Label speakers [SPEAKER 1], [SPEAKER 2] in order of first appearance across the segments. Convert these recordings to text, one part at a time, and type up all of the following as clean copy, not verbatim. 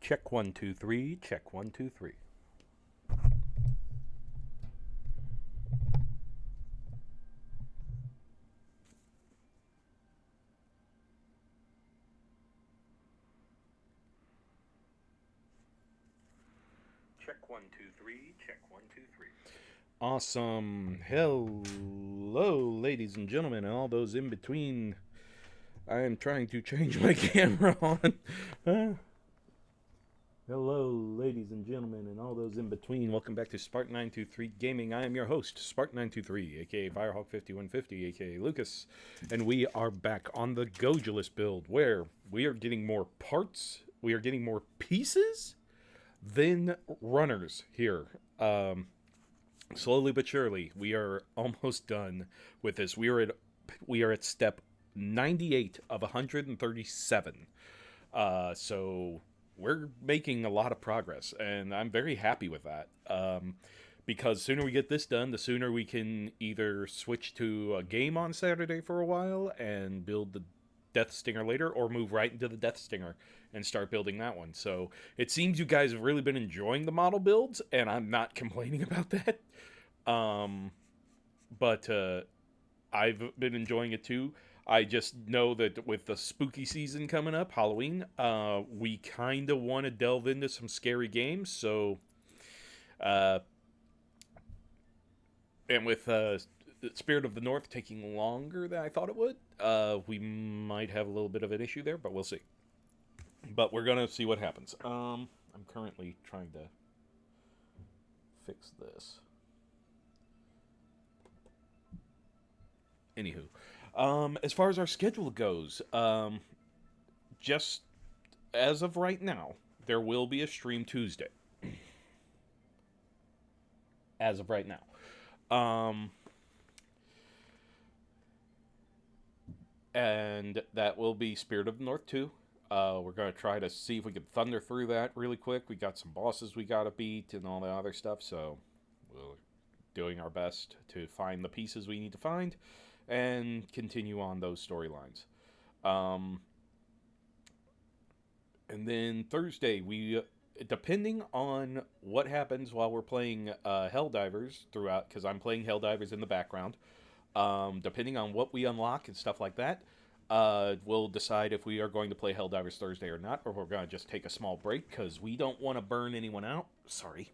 [SPEAKER 1] Check 1 2 3. Check 1 2 3. Check 1 2 3. Check 1 2 3. Awesome. Hello, ladies and gentlemen, and all those in between. I am trying to change my camera on. Hello, ladies and gentlemen, and all those in between. Welcome back to Spark923 Gaming. I am your host, Spark923, aka Firehawk5150, aka Lucas, and we are back on the Gojulas build, where we are getting more parts, we are getting more pieces than runners here. Slowly but surely, we are almost done with this. We are at step 98 of 137. So we're making a lot of progress, and I'm very happy with that. Because sooner we get this done, the sooner we can either switch to a game on Saturday for a while and build the Death Stinger later, or move right into the Death Stinger and start building that one. So it seems you guys have really been enjoying the model builds, and I'm not complaining about that. But I've been enjoying it too. I just know that with the spooky season coming up, Halloween, we kind of want to delve into some scary games. So, uh, and with Spirit of the North taking longer than I thought it would, we might have a little bit of an issue there, but we'll see. But we're gonna see what happens. I'm currently trying to fix this. Anywho, as far as our schedule goes, just as of right now, there will be a stream Tuesday. As of right now. And that will be Spirit of the North 2. We're going to try to see if we can thunder through that really quick. We got some bosses we got to beat and all the other stuff, so we're doing our best to find the pieces we need to find and continue on those storylines. And then Thursday, we, depending on what happens while we're playing Helldivers throughout, because I'm playing Helldivers in the background, depending on what we unlock and stuff like that, we'll decide if we are going to play Helldivers Thursday or not, or we're going to just take a small break, because we don't want to burn anyone out. Sorry.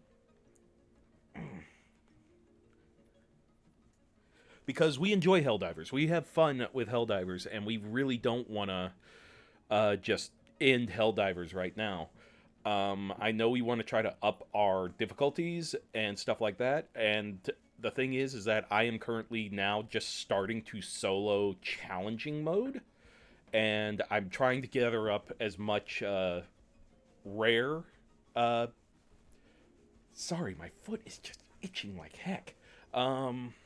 [SPEAKER 1] Because we enjoy Helldivers. We have fun with Helldivers, and we really don't want to just end Helldivers right now. I know we want to try to up our difficulties and stuff like that, and the thing is that I am currently now just starting to solo challenging mode, and I'm trying to gather up as much rare. Sorry, my foot is just itching like heck.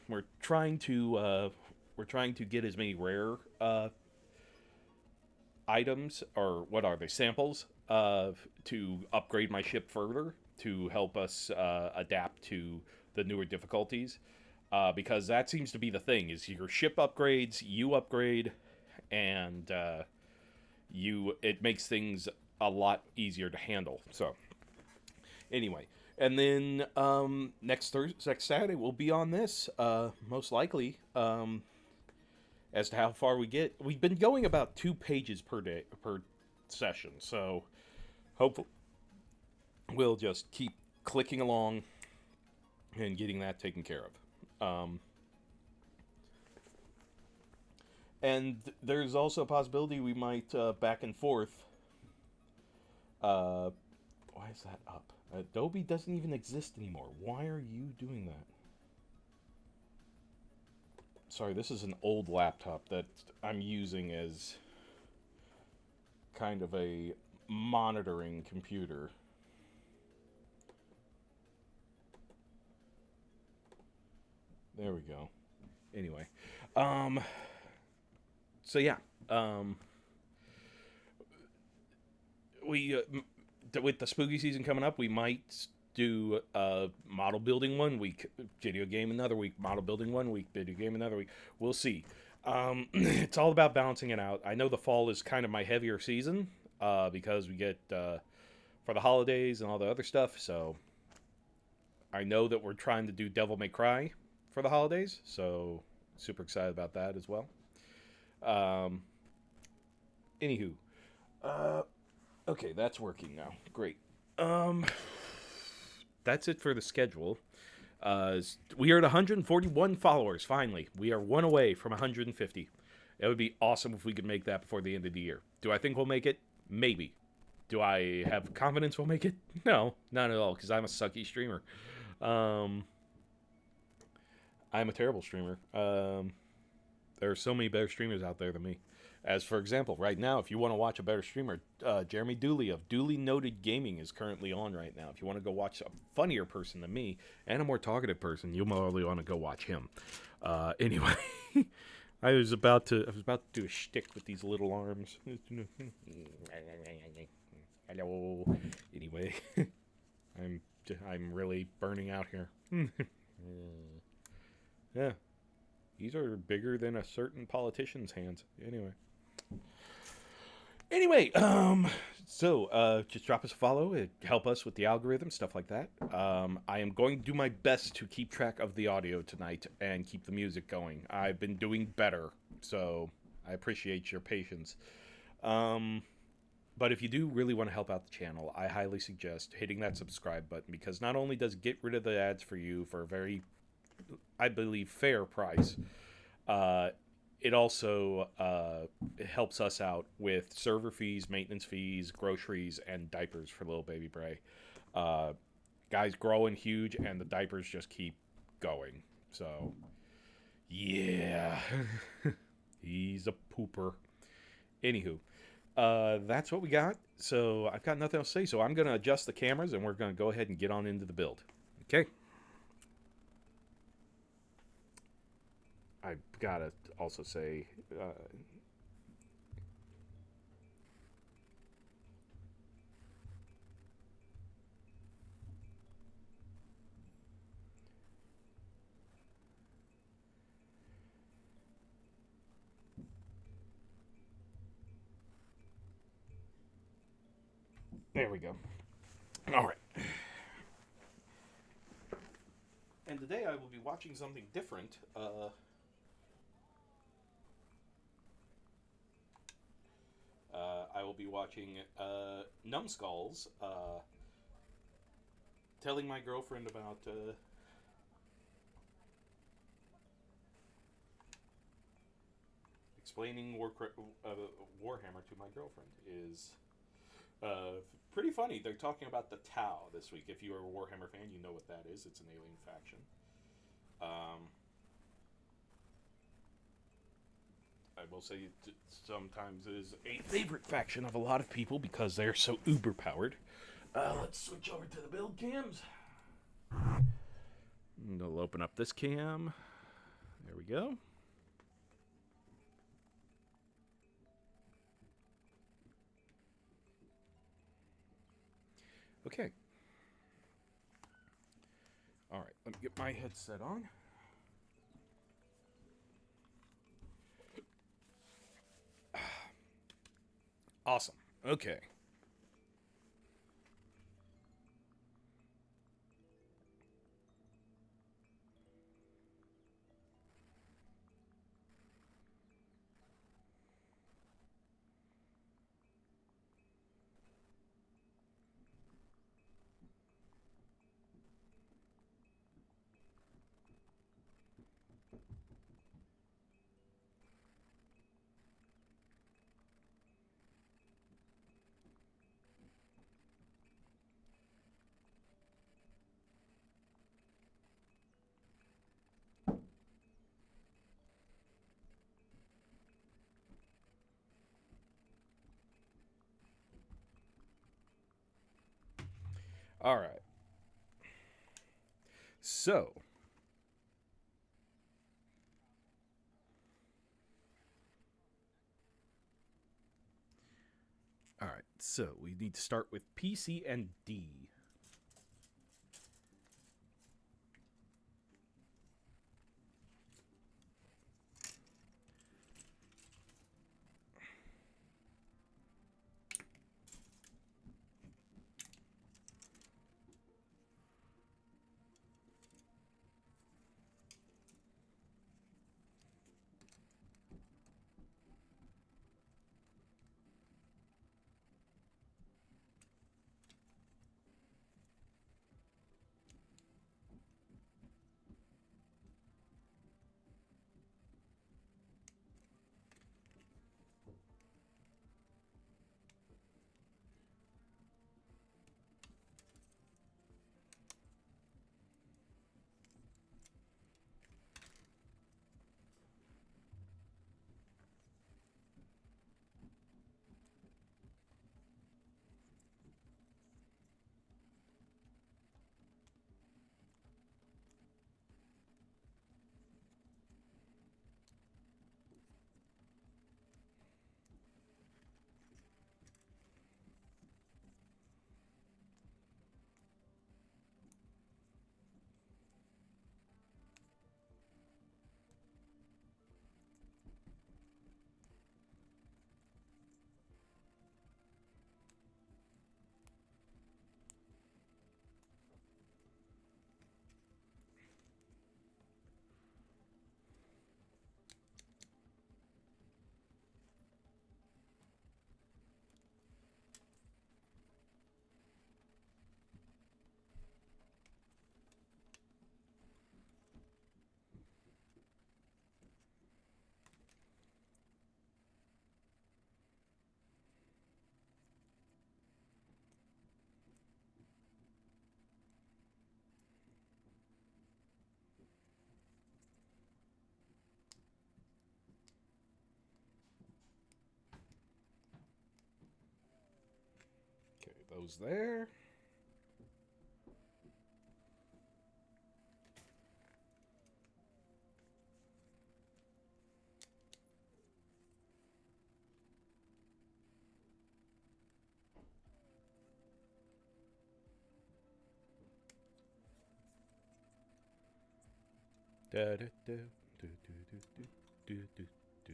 [SPEAKER 1] We're trying to get as many rare items, or what are they, samples, to upgrade my ship further to help us adapt to the newer difficulties. Because that seems to be the thing: is your ship upgrades, you upgrade, and it makes things a lot easier to handle. So, anyway. And then next Saturday we'll be on this, most likely, as to how far we get. We've been going about 2 pages per day per session, so hopefully we'll just keep clicking along and getting that taken care of. And there's also a possibility we might back and forth. Why is that up? Adobe doesn't even exist anymore. Why are you doing that? Sorry, this is an old laptop that I'm using as kind of a monitoring computer. There we go. Anyway, so yeah, we with the spooky season coming up, we might do model building 1 week, video game another week, model building 1 week, video game another week. We'll see. It's all about balancing it out. I know the fall is kind of my heavier season because we get for the holidays and all the other stuff. So I know that we're trying to do Devil May Cry for the holidays. So super excited about that as well. Um, Anywho, uh, okay, that's working now. Great. Um, that's it for the schedule. We are at 141 followers. Finally, we are one away from 150. It would be awesome if we could make that before the end of the year. Do I think we'll make it? Maybe. Do I have confidence we'll make it? No, not at all, because I'm a sucky streamer. I'm a terrible streamer. There are so many better streamers out there than me. As for example, right now, if you want to watch a better streamer, Jeremy Dooley of Dooley Noted Gaming is currently on right now. If you want to go watch a funnier person than me and a more talkative person, you'll probably want to go watch him. Anyway, I was about to do a shtick with these little arms. Hello. Anyway, I'm really burning out here. Yeah, these are bigger than a certain politician's hands. Anyway, so just drop us a follow. It help us with the algorithm, stuff like that. I am going to do my best to keep track of the audio tonight and keep the music going. I've been doing better, so I appreciate your patience. But if you do really want to help out the channel, I highly suggest hitting that subscribe button, because not only does it get rid of the ads for you for a very, I believe, fair price, it also helps us out with server fees, maintenance fees, groceries, and diapers for little baby Bray. Guy's growing huge, and the diapers just keep going. So, yeah. He's a pooper. Anywho, that's what we got. So, I've got nothing else to say, so I'm going to adjust the cameras, and we're going to go ahead and get on into the build. Okay? I've got to also say, there we go. All right. And today I will be watching something different. I will be watching Numbskulls, telling my girlfriend about explaining Warhammer to my girlfriend is pretty funny. They're talking about the Tau this week. If you are a Warhammer fan, you know what that is. It's an alien faction. I will say sometimes it is a favorite faction of a lot of people because they're so uber powered. Let's switch over to the build cams. And we'll open up this cam. There we go. Okay. All right, let me get my headset on. Awesome. Okay. All right. So, all right. So, we need to start with PC and D. those there. Da, da, da, do, do, do, do, do, do, do.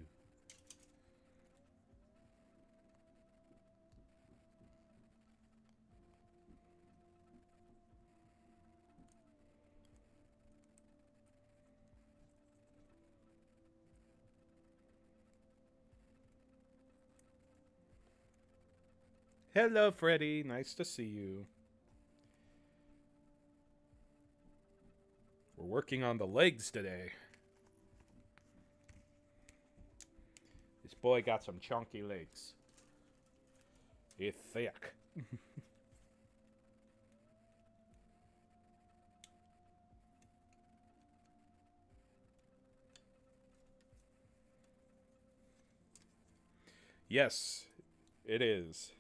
[SPEAKER 1] Hello, Freddy. Nice to see you. We're working on the legs today. This boy got some chunky legs. It's thick. Yes, it is.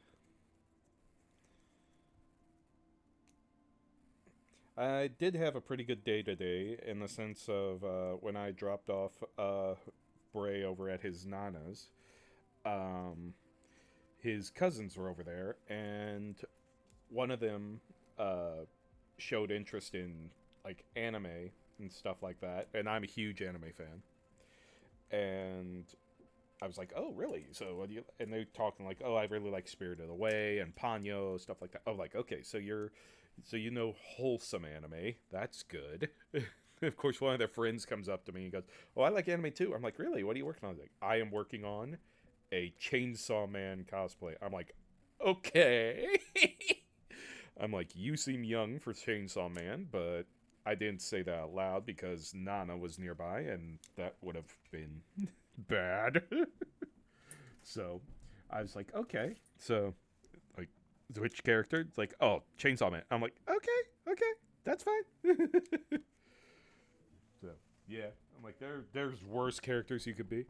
[SPEAKER 1] I did have a pretty good day today in the sense of when I dropped off Bray over at his Nana's. Um, his cousins were over there, and one of them showed interest in like anime and stuff like that, and I'm a huge anime fan. And I was like, "Oh, really? So what do you?" And they're talking like, "Oh, I really like Spirited Away and Ponyo stuff like that." Oh, like, okay, so you know wholesome anime. That's good. Of course, one of their friends comes up to me and goes, "Oh, I like anime too." I'm like, "Really? What are you working on?" He's like, "I am working on a Chainsaw Man cosplay." I'm like, "Okay." I'm like, "You seem young for Chainsaw Man," but I didn't say that out loud because Nana was nearby, and that would have been bad. So I was like, okay. So, like, which character? It's like, oh, Chainsaw Man. I'm like, okay, that's fine. So, yeah. I'm like, there's worse characters you could be.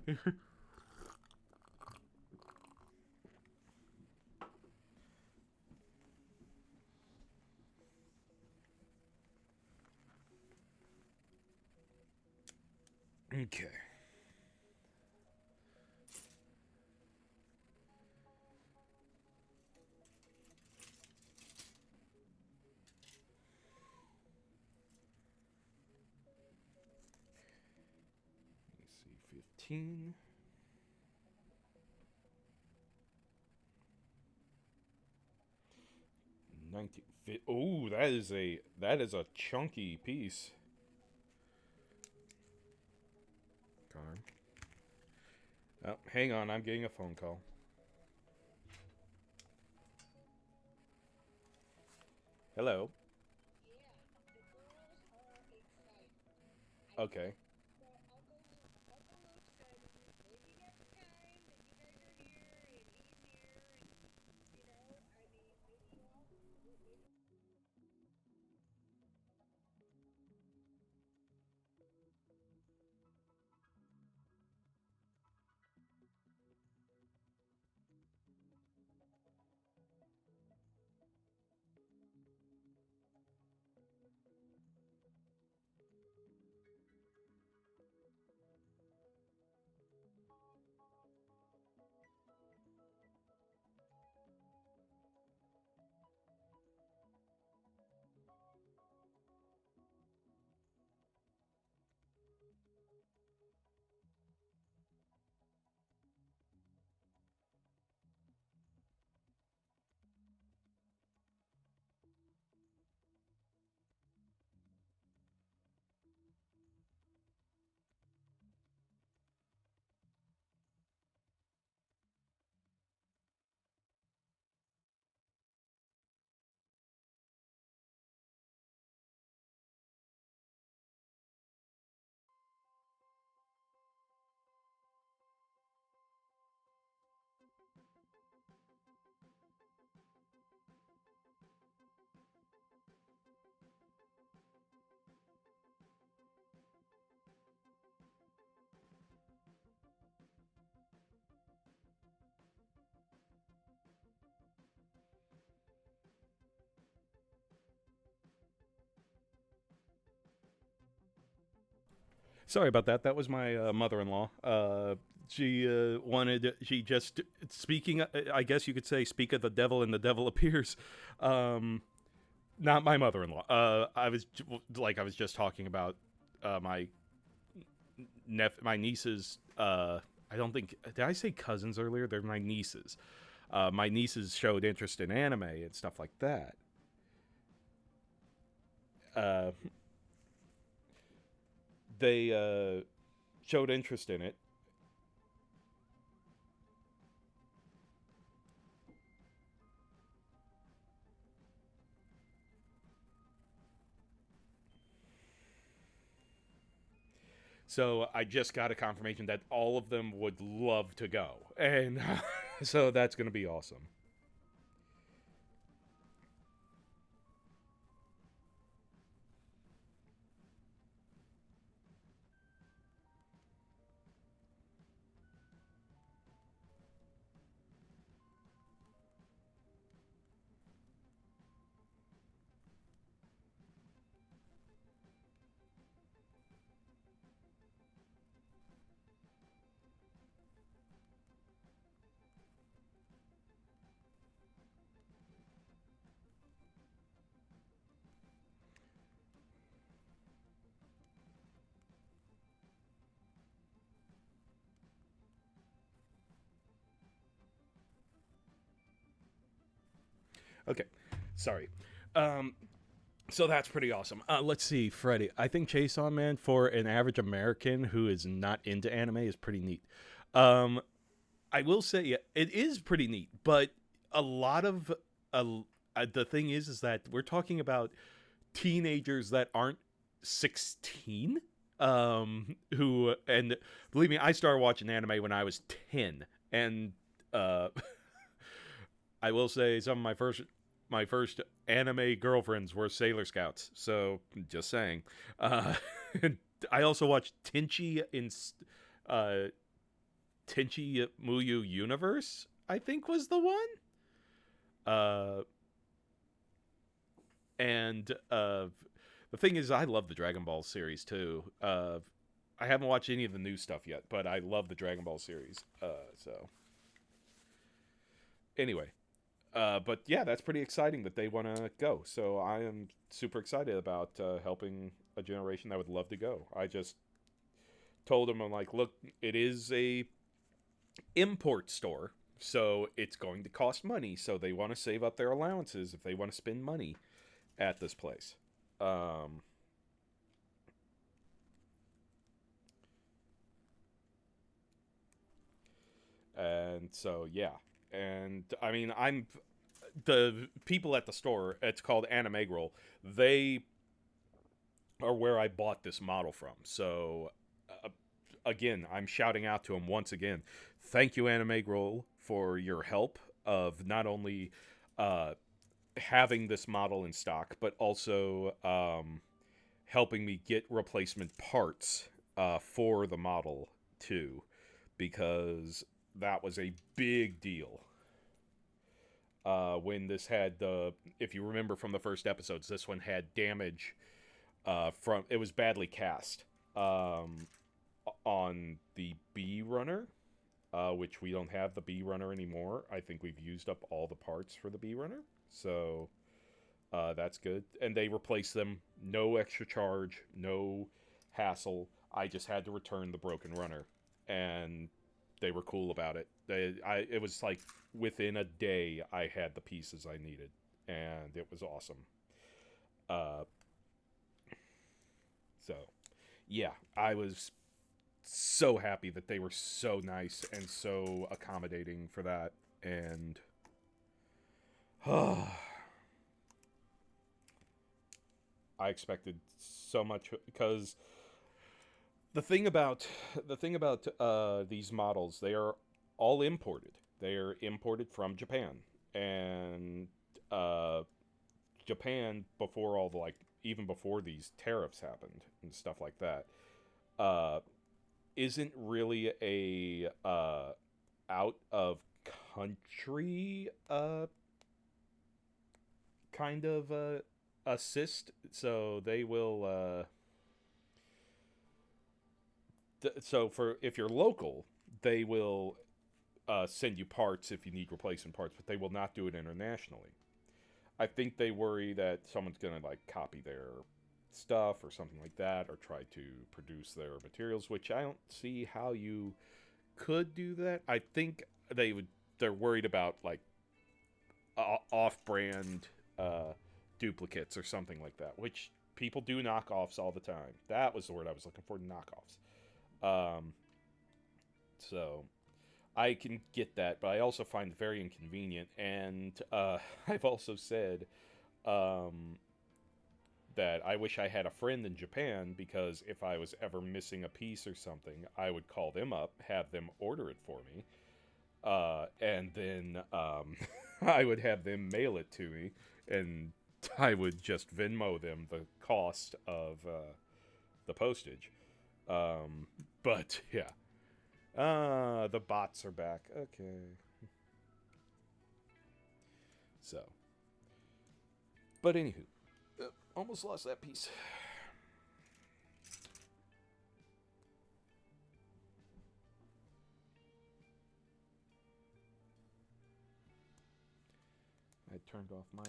[SPEAKER 1] Okay. Let's see, 15. 19. Oh, that is a chunky piece. Card. Oh, hang on, I'm getting a phone call. Hello. Okay. Sorry about that. That was my mother-in-law. She wanted. She just speaking. I guess you could say, "Speak of the devil, and the devil appears." Um, Not my mother-in-law. I was just talking about my my nieces. I don't think did I say cousins earlier? They're my nieces. My nieces showed interest in anime and stuff like that. Uh, they showed interest in it. So I just got a confirmation that all of them would love to go, and so that's going to be awesome. Okay, sorry. Um, so that's pretty awesome. Let's see, Freddie. I think Chase on Man for an average American who is not into anime is pretty neat. Um, I will say yeah, it is pretty neat, but a lot of the thing is that we're talking about teenagers that aren't 16 who and believe me I started watching anime when I was 10 and uh I will say some of my first anime girlfriends were Sailor Scouts. So just saying. Uh, I also watched uh, Tenchi Muyu Universe. I think was the one. Uh, and the thing is, I love the Dragon Ball series too. I haven't watched any of the new stuff yet, but I love the Dragon Ball series. So anyway, but yeah, that's pretty exciting that they want to go. So I am super excited about helping a generation that would love to go. I just told them, I'm like, look, it is a import store, so it's going to cost money. So they want to save up their allowances if they want to spend money at this place. Um, and so yeah, and I mean, I'm the people at the store. It's called Anime Roll. They are where I bought this model from. So, uh, again, I'm shouting out to them once again. Thank you, Anime Growl, for your help of not only uh, having this model in stock, but also helping me get replacement parts for the model too, because that was a big deal. When this had the, if you remember from the first episodes, this one had damage from it was badly cast on the B runner, which we don't have the B runner anymore. I think we've used up all the parts for the B runner, so that's good. And they replaced them, no extra charge, no hassle. I just had to return the broken runner, and they were cool about it. It was like within a day I had the pieces I needed, and it was awesome. Uh, so yeah, I was so happy that they were so nice and so accommodating for that. And I expected so much because the thing about these models, they are all imported. They are imported from Japan, and uh, Japan before all the like even before these tariffs happened and stuff like that. Uh, isn't really a out of country kind of assist. So they will So for if you're local, they will send you parts if you need replacement parts, but they will not do it internationally. I think they worry that someone's gonna like copy their stuff or something like that, or try to produce their materials, which I don't see how you could do that. I think they would. They're worried about like off-brand uh, duplicates or something like that, which people do knockoffs all the time. That was the word I was looking for, knockoffs. So I can get that, but I also find it very inconvenient. And I've also said um, that I wish I had a friend in Japan, because if I was ever missing a piece or something, I would call them up, have them order it for me, and then I would have them mail it to me, and I would just Venmo them the cost of the postage. Um, but yeah, the bots are back. Okay, so but anywho, almost lost that piece. I turned off my.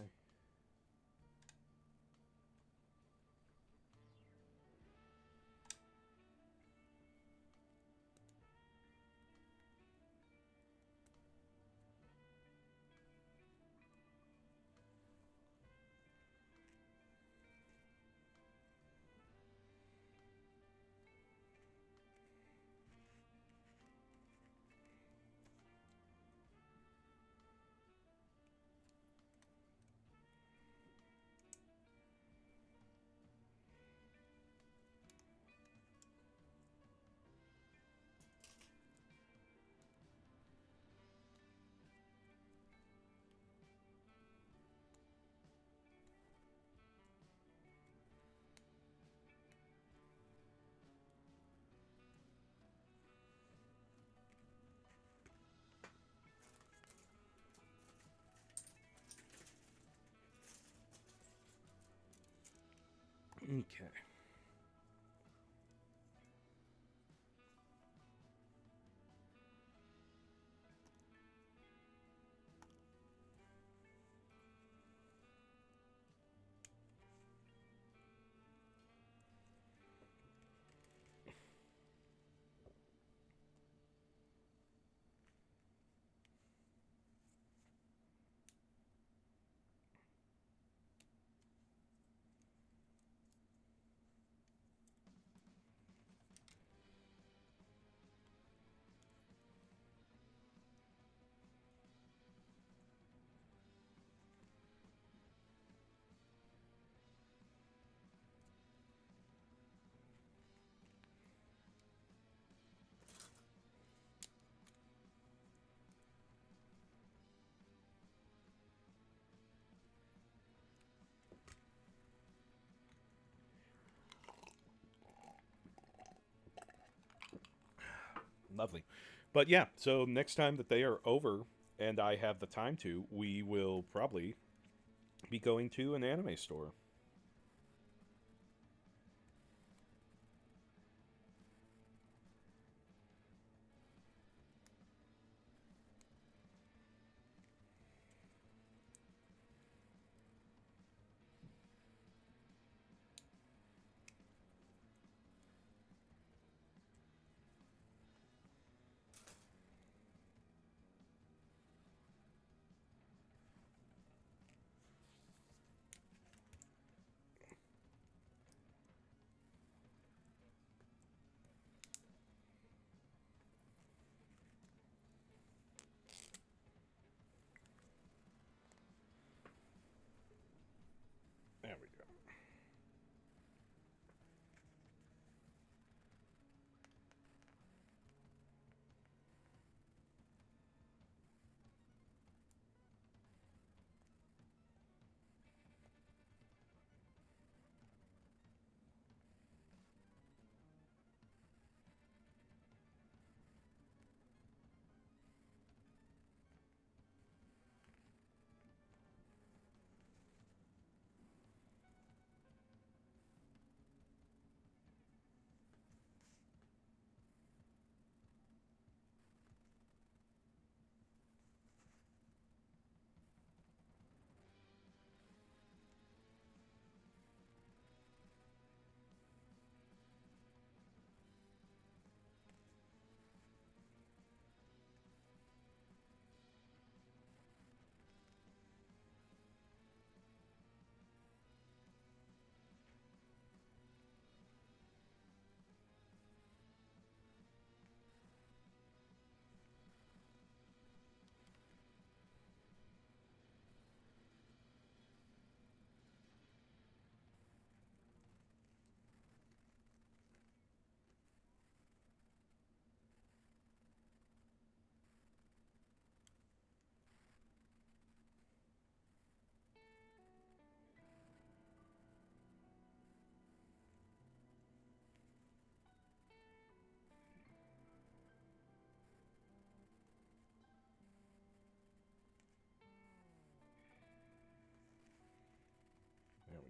[SPEAKER 1] Okay. Lovely. But yeah, so next time that they are over and I have the time to, we will probably be going to an anime store.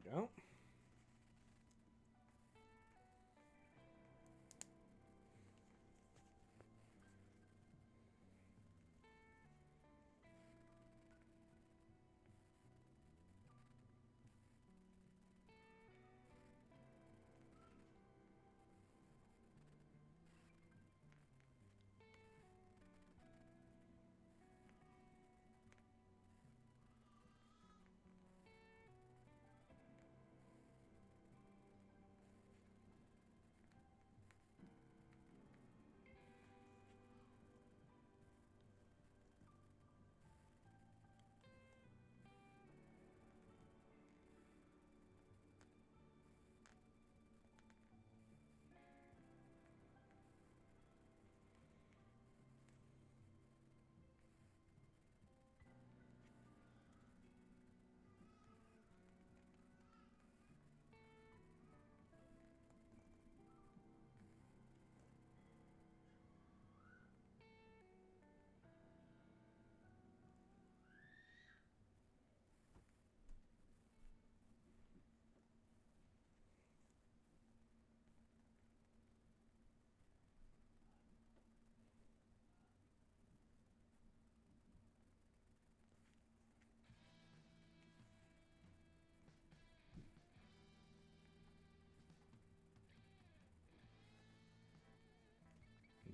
[SPEAKER 1] we go.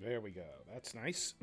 [SPEAKER 1] There we go. That's nice.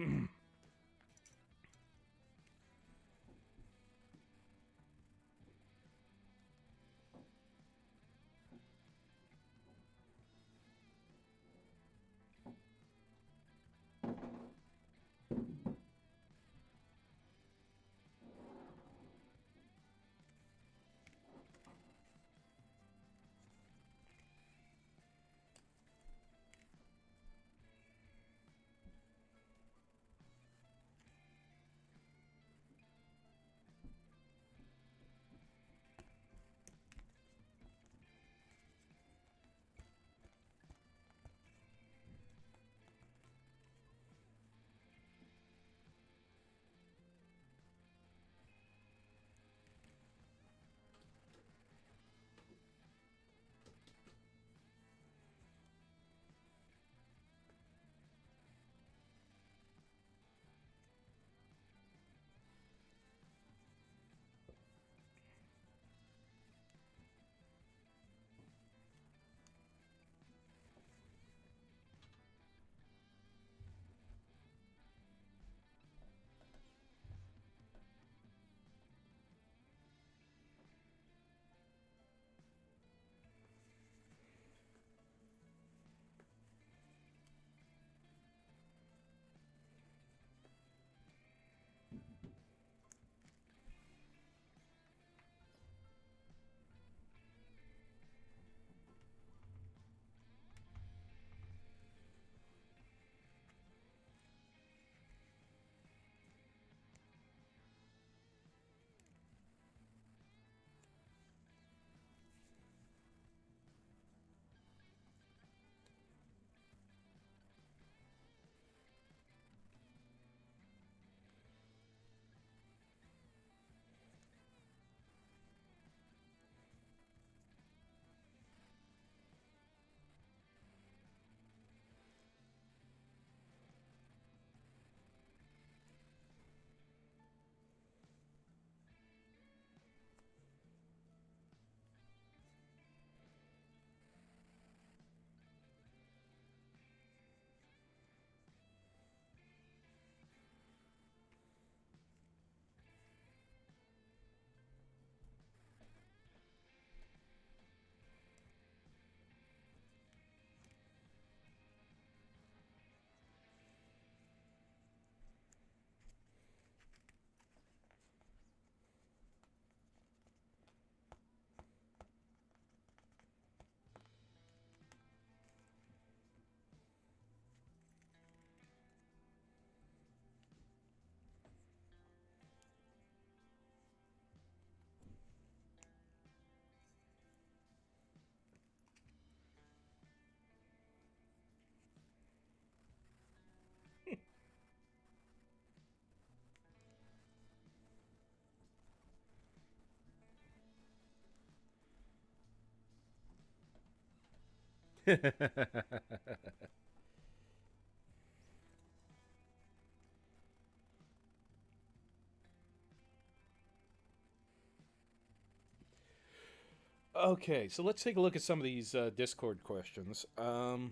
[SPEAKER 1] Okay, so let's take a look at some of these Discord questions. Oh,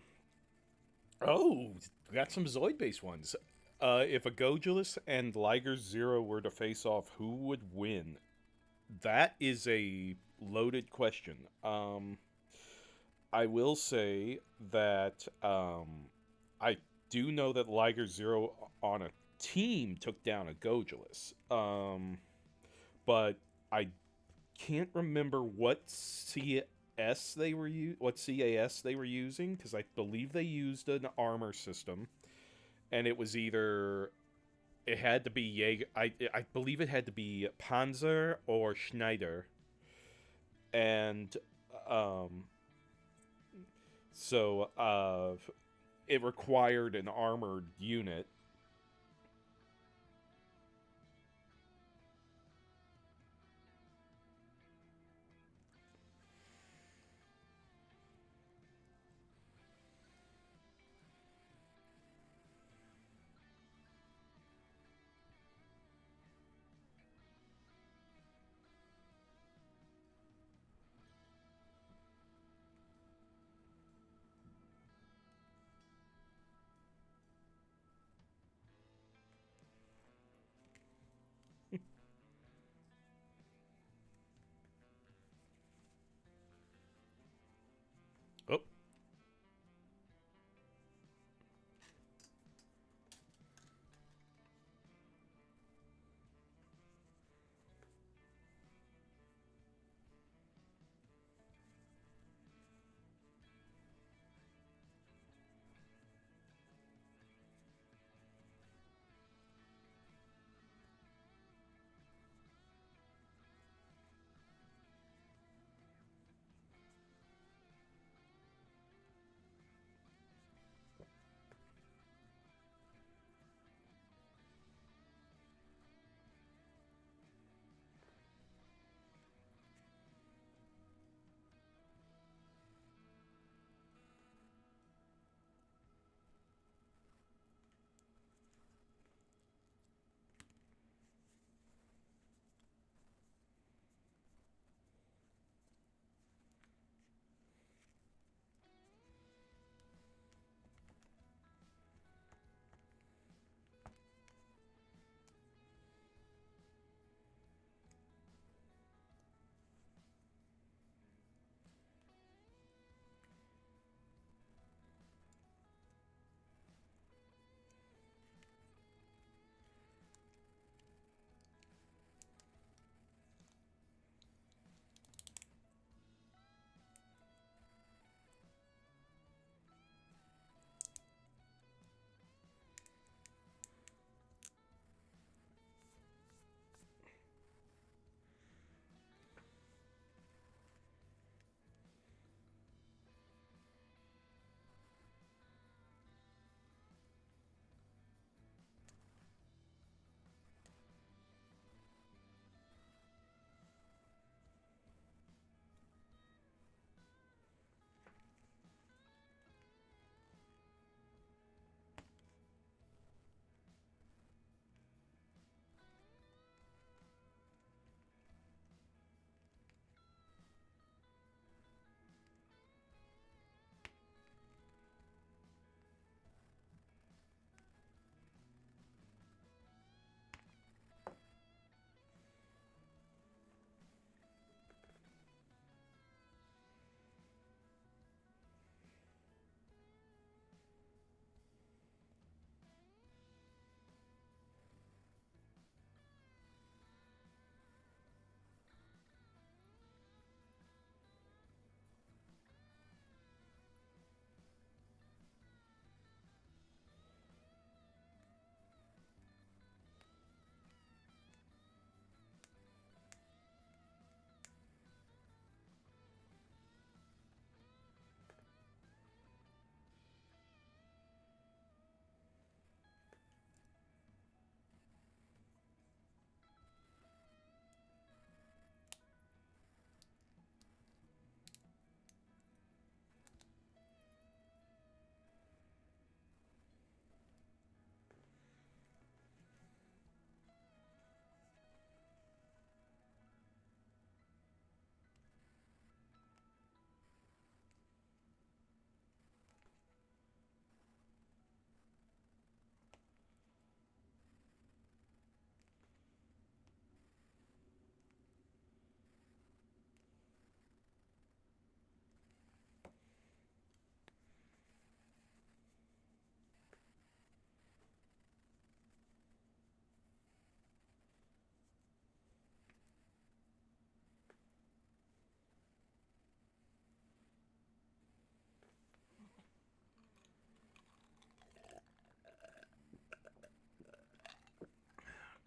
[SPEAKER 1] we got some Zoid-based ones. If a Gojulus and Liger Zero were to face off, who would win? That is a loaded question. I will say that I do know that Liger Zero on a team took down a Gojulus. But I can't remember what what CAS they were using, because I believe they used an armor system, and it was either it had to be Jaeger. I believe it had to be Panzer or Schneider, and um, so it required an armored unit.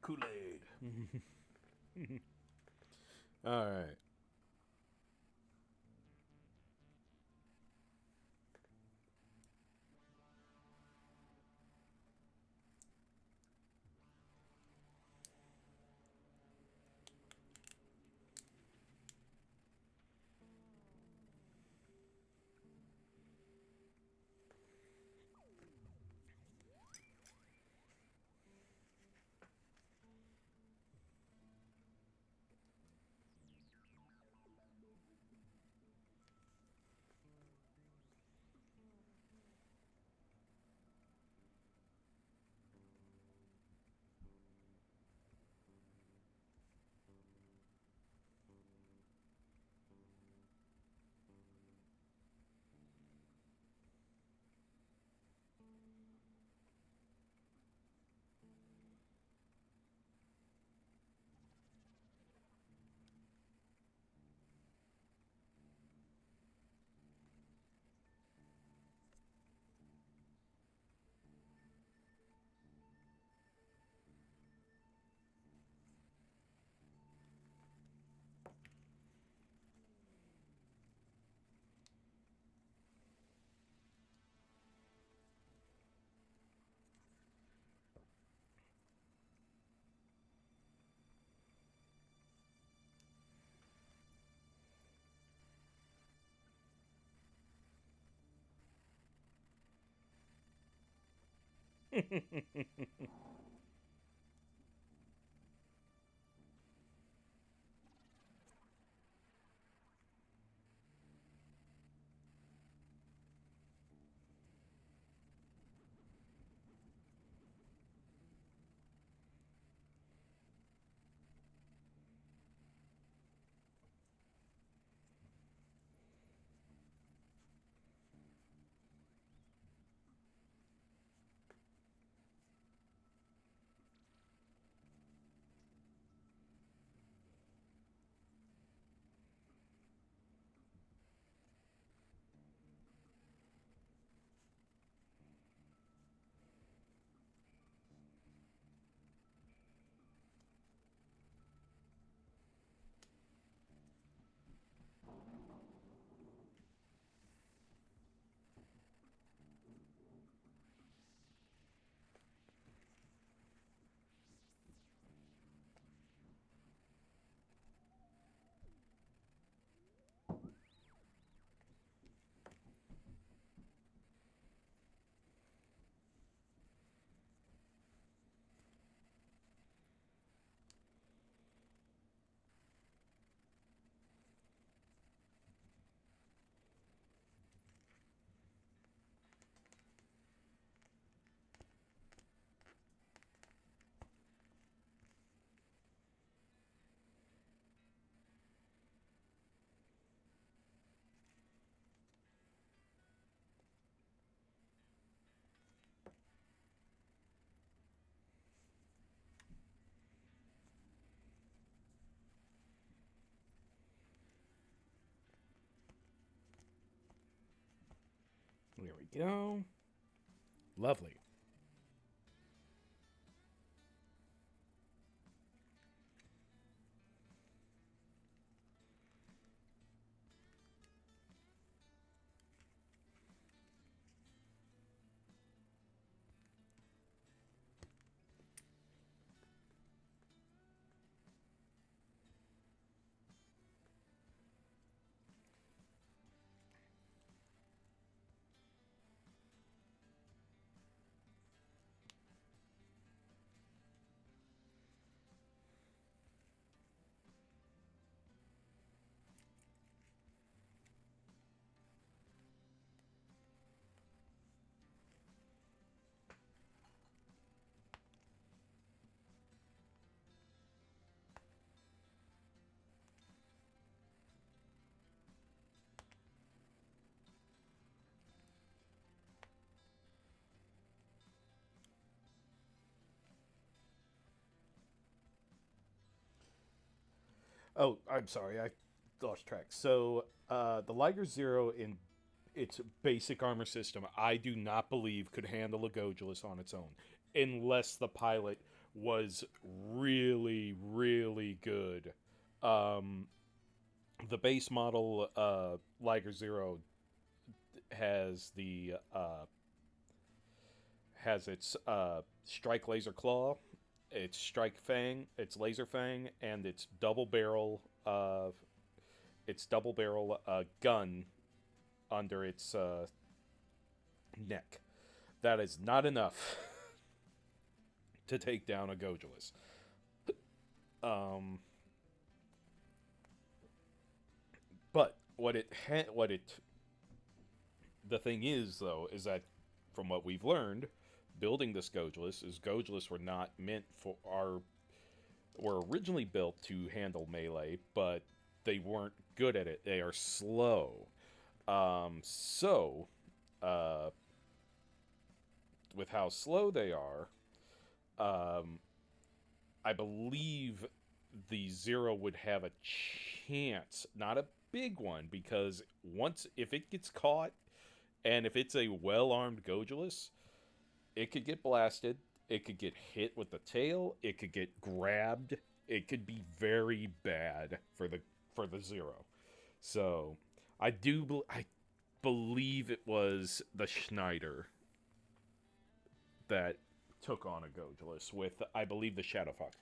[SPEAKER 1] Kool-Aid. All right. There we go. Lovely. Oh, I'm sorry, I lost track. So, the Liger Zero in its basic armor system, I do not believe could handle a Gojulus on its own, unless the pilot was really, really good. Um, the base model Liger Zero has the has its strike laser claw, its strike fang, its laser fang, and its double barrel gun under its neck. That is not enough to take down a Gojulas. Um, but the thing is though is that from what we've learned, building this Gojulus is Gojulus were not meant for our were originally built to handle melee, but they weren't good at it. They are slow. So, uh, with how slow they are, um, I believe the Zero would have a chance, not a big one, because once if it gets caught and if it's a well-armed Gojulus, it could get blasted, it could get hit with the tail, it could get grabbed, it could be very bad for the Zero. So, I believe it was the Schneider that took on a Gojulus with I believe the Shadow Fox.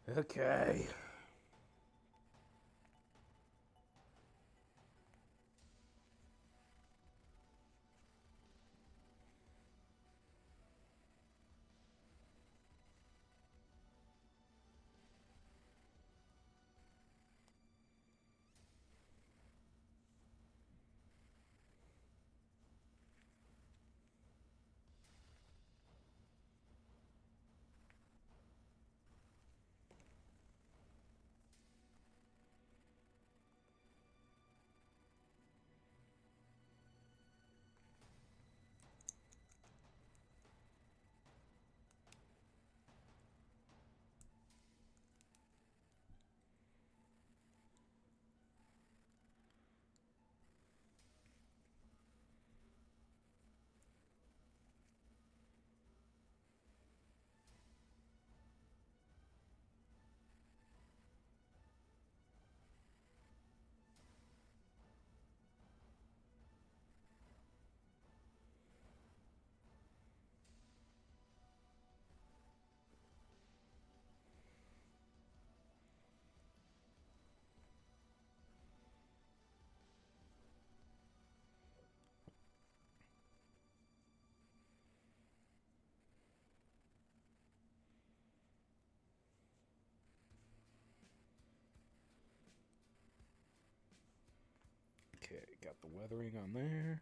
[SPEAKER 1] Okay. Okay, got the weathering on there.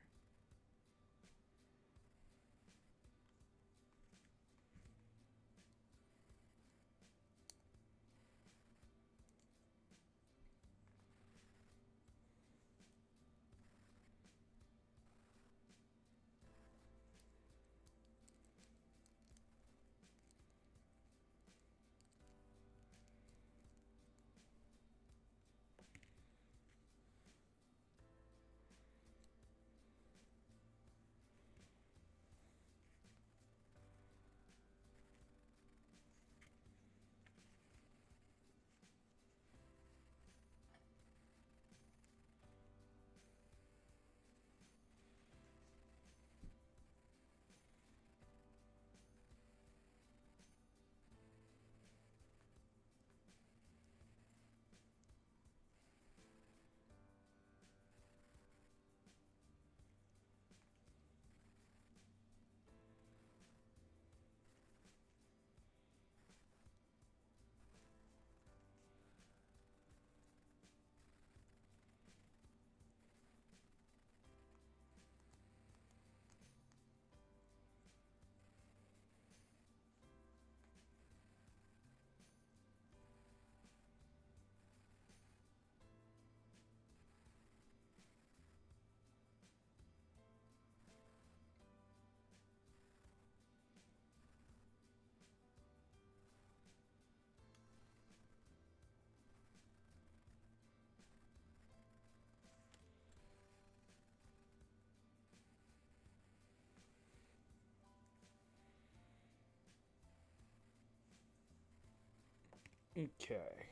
[SPEAKER 1] Okay.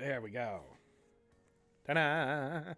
[SPEAKER 1] There we go. Ta-da!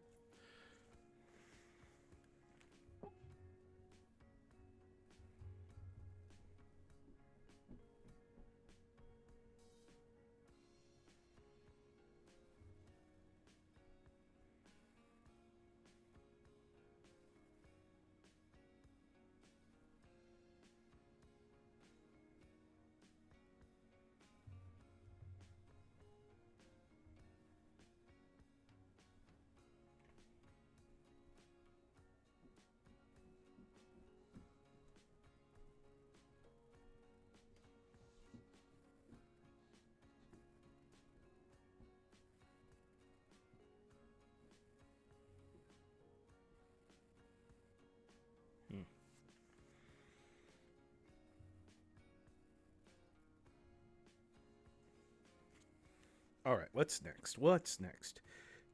[SPEAKER 1] All right, what's next? What's next?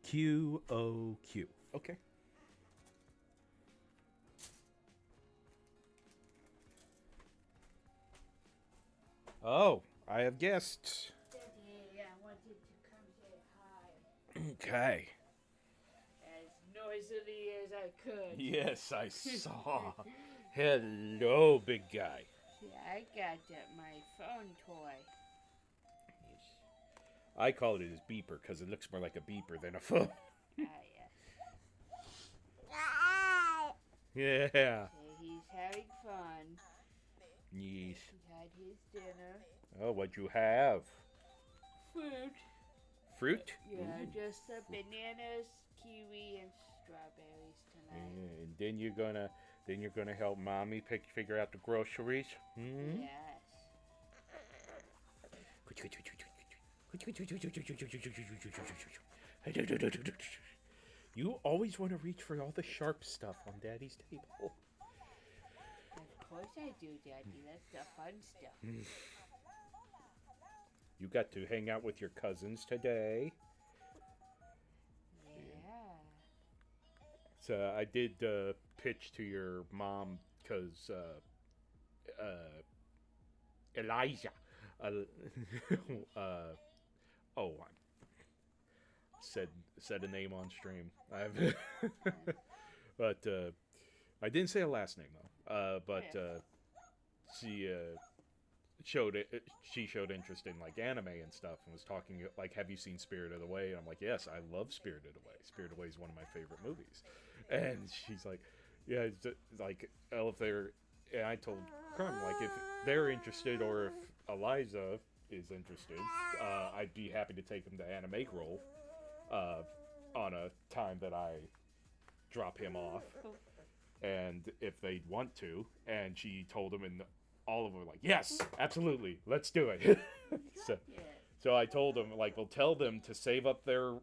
[SPEAKER 1] QOQ. Okay. Oh, I have guests.
[SPEAKER 2] Daddy, I wanted to come say hi
[SPEAKER 1] Okay.
[SPEAKER 2] as noisily as I could.
[SPEAKER 1] Yes, I saw. Hello, big guy.
[SPEAKER 2] See, I got my phone toy.
[SPEAKER 1] I call it his beeper because it looks more like a beeper than a phone.
[SPEAKER 2] Ah, yes.
[SPEAKER 1] Yeah.
[SPEAKER 2] See, he's having fun.
[SPEAKER 1] Yes.
[SPEAKER 2] He had his dinner.
[SPEAKER 1] Oh, what'd you have?
[SPEAKER 2] Fruit.
[SPEAKER 1] Fruit?
[SPEAKER 2] Yeah,
[SPEAKER 1] Ooh.
[SPEAKER 2] just the bananas, kiwi, and strawberries tonight.
[SPEAKER 1] Yeah, and then you're gonna help mommy figure out the groceries. Hmm?
[SPEAKER 2] Yes.
[SPEAKER 1] You always want to reach for all the sharp stuff on Daddy's table.
[SPEAKER 2] Of course I do, Daddy. That's the fun stuff.
[SPEAKER 1] You got to hang out with your cousins today.
[SPEAKER 2] Yeah.
[SPEAKER 1] So I did pitch to your mom because Elijah. Uh, uh, oh, I said a name on stream. I've but I didn't say a last name though. But she showed it. She showed interest in like anime and stuff, and was talking like, "Have you seen Spirited Away?" And I'm like, "Yes, I love Spirited Away. Spirited Away is one of my favorite movies." And she's like, "Yeah, it's like if they're," and I told Crumb like if they're interested or if Eliza is interested, I'd be happy to take him to Anime Roll on a time that I drop him off, and if they want to. And she told him, and all of them were like, "Yes, absolutely, let's do it." so,
[SPEAKER 2] Yeah.
[SPEAKER 1] so I told them like, "We'll tell them to save up their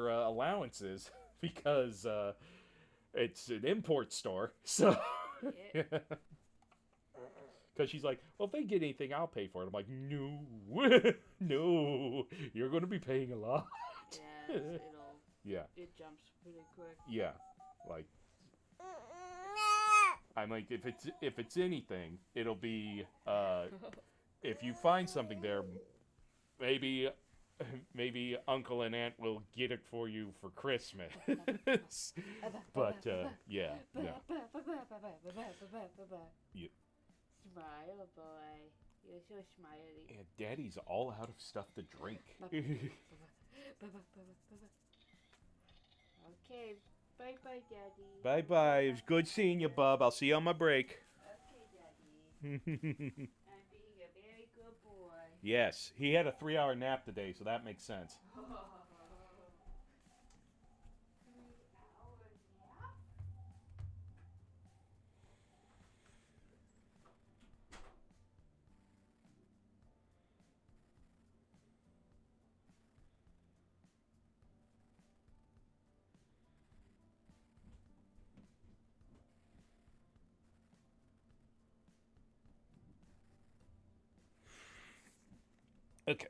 [SPEAKER 1] allowances because it's an import store." So,
[SPEAKER 2] Yeah.
[SPEAKER 1] because she's like, "Well, if they get anything, I'll pay for it." I'm like, "No, no, you're going to be paying a lot."
[SPEAKER 2] Yes,
[SPEAKER 1] Yeah,
[SPEAKER 2] it jumps pretty quick.
[SPEAKER 1] yeah, like I'm like, if it's anything, it'll be if you find something there, maybe maybe Uncle and Aunt will get it for you for Christmas. But yeah, no. Yeah.
[SPEAKER 2] Smile, boy. You're so smiley.
[SPEAKER 1] And Daddy's all out of stuff to drink.
[SPEAKER 2] Okay, bye-bye, Daddy.
[SPEAKER 1] Bye bye. It was good seeing you, Bub. I'll see you on my break.
[SPEAKER 2] Okay, Daddy. I'm being a very good boy.
[SPEAKER 1] Yes, he had a 3-hour nap today, so that makes sense.
[SPEAKER 2] 3 hours nap?
[SPEAKER 1] Okay.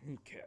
[SPEAKER 1] Okay.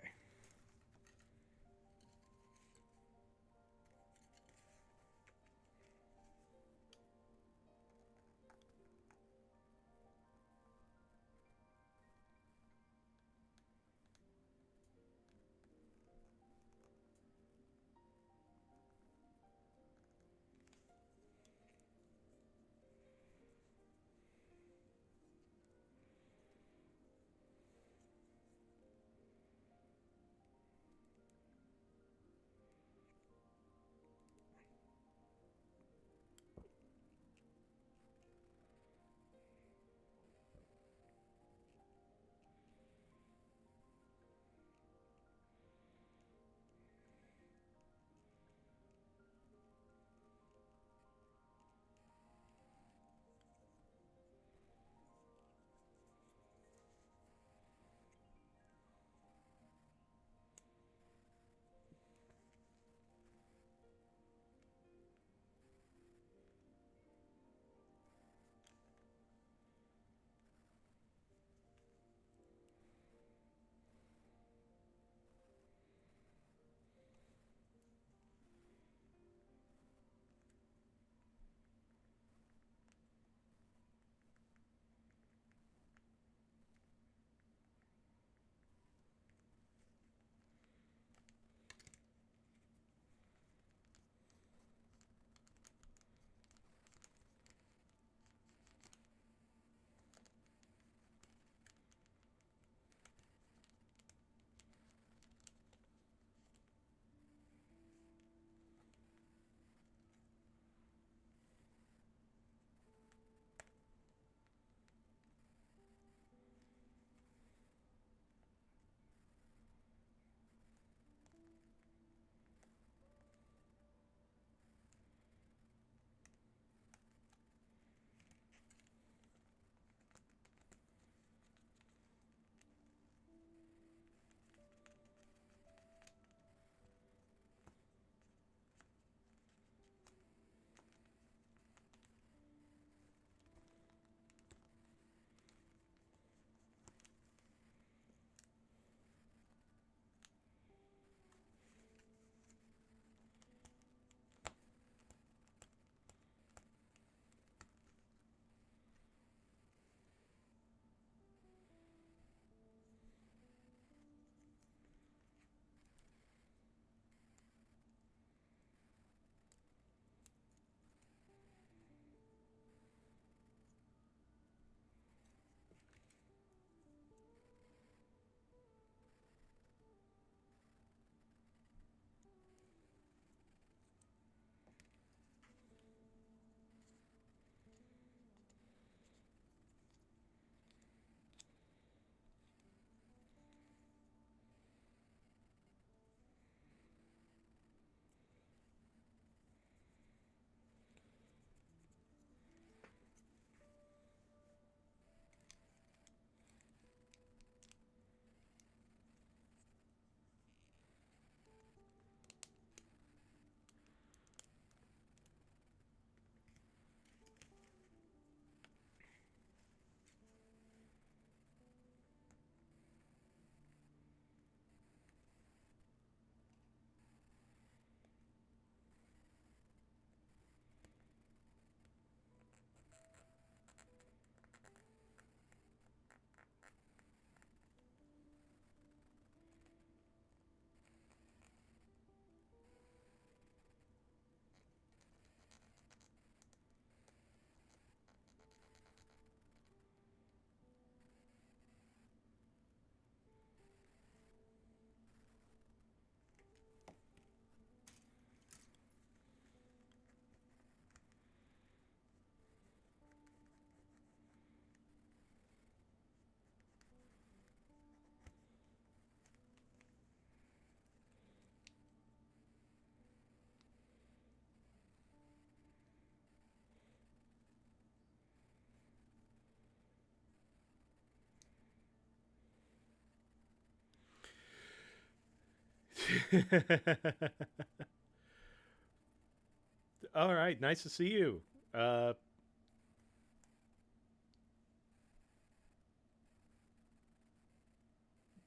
[SPEAKER 1] All right, nice to see you. Uh,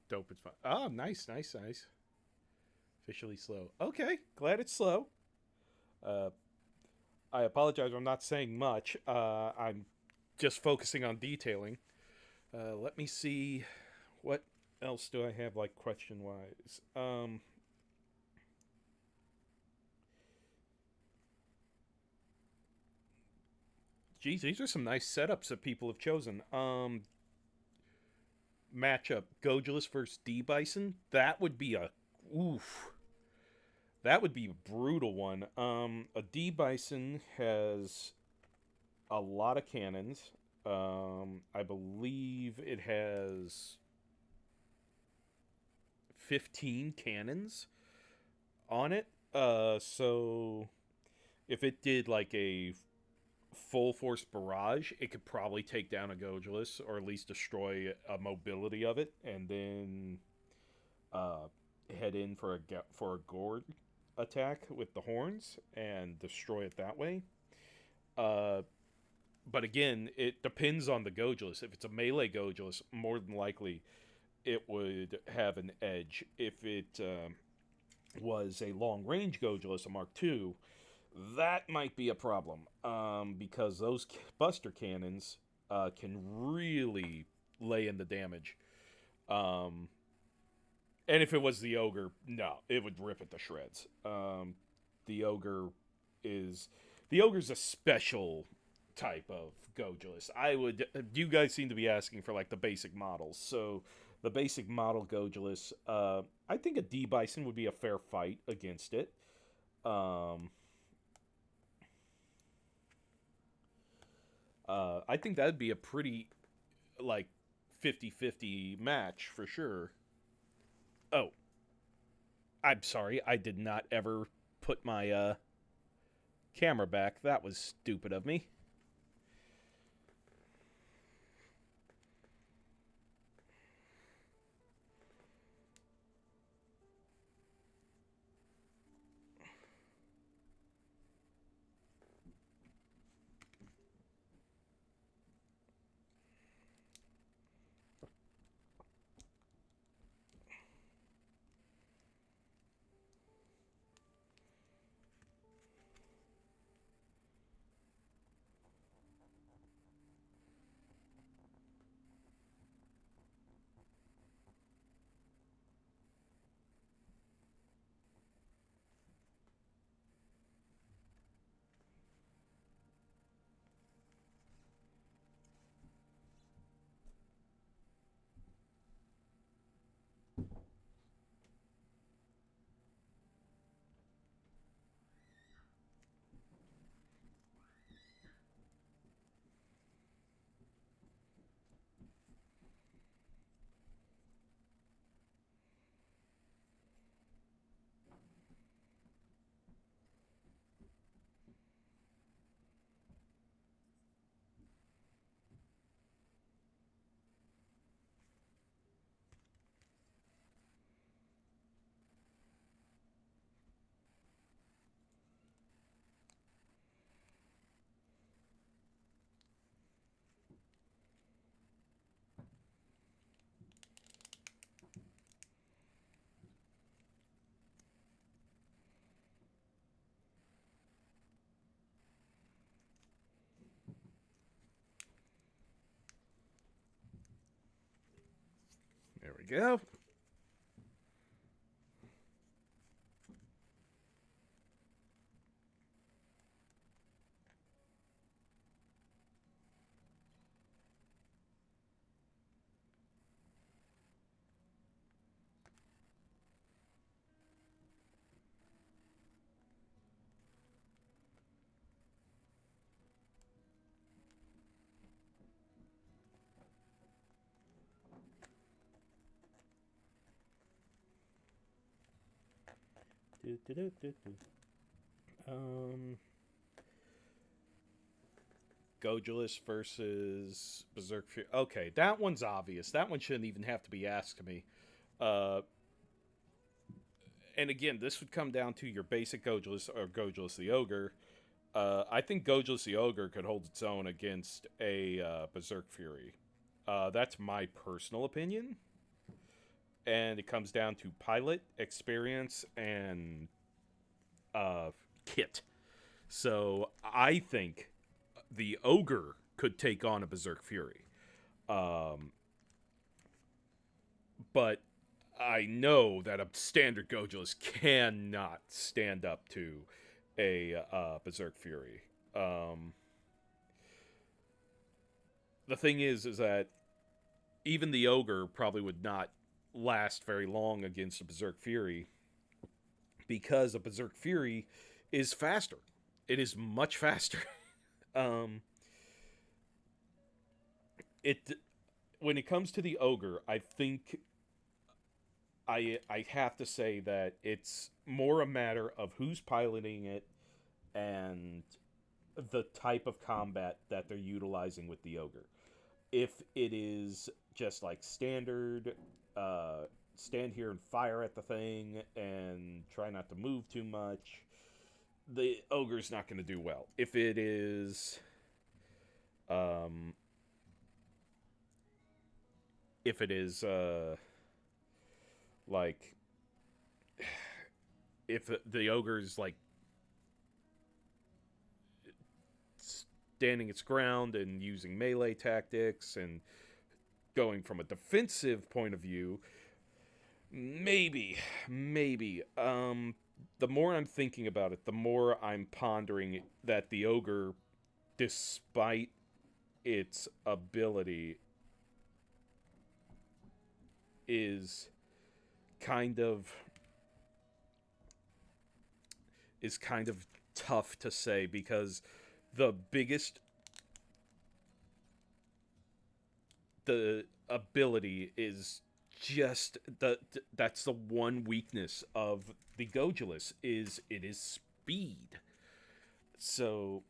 [SPEAKER 1] Dope. It's fun. Oh, nice, nice, nice. Officially slow. Okay, glad it's slow. Uh, I apologize. I'm not saying much. I'm just focusing on detailing. Let me see. What else do I have, like, question wise? Geez, these are some nice setups that people have chosen. Matchup Gojulas versus D Bison. That would be a oof. That would be a brutal one. A D Bison has a lot of cannons. I believe it has 15 cannons on it. So if it did like a full force barrage, it could probably take down a Gojulus or at least destroy a mobility of it, and then uh, head in for a gourd attack with the horns and destroy it that way. Uh, but again, it depends on the Gojulus. If it's a melee Gojulus, more than likely it would have an edge. If it was a long range Gojulus, a Mark II, that might be a problem because those Buster Cannons can really lay in the damage. Um, and if it was the Ogre, no, it would rip it to shreds. The Ogre is the Ogre's a special type of Gojulus. You guys seem to be asking for like the basic models, so the basic model Gojulus. I think a D Bison would be a fair fight against it. Um, I think that'd be a pretty like 50-50 match for sure. Oh, I'm sorry. I did not ever put my camera back. That was stupid of me. There we go. Do, do, do, do, do. Um, Gojulus versus Berserk Fury. Okay, that one's obvious. That one shouldn't even have to be asked to me. Uh, and again, this would come down to your basic Gojulus or Gojulus the Ogre. I think Gojulus the Ogre could hold its own against a Berserk Fury. That's my personal opinion. and it comes down to pilot, experience, and kit. So I think the ogre could take on a Berserk Fury. Um, but I know that a standard Gojulus cannot stand up to a Berserk Fury. Um, the thing is that even the ogre probably would not last very long against a Berserk Fury because a Berserk Fury is faster. It is much faster. um, it when it comes to the ogre, I think I have to say that it's more a matter of who's piloting it and the type of combat that they're utilizing with the ogre. If it is just like standard, uh, stand here and fire at the thing and try not to move too much, the ogre's not going to do well. If it is, um, if it is like if the ogre's like standing its ground and using melee tactics and going from a defensive point of view, maybe. The more I'm thinking about it, the more I'm pondering that the ogre, despite its ability, is kind of tough to say because the biggest the ability is just that's the one weakness of the Gojulas is it is speed. So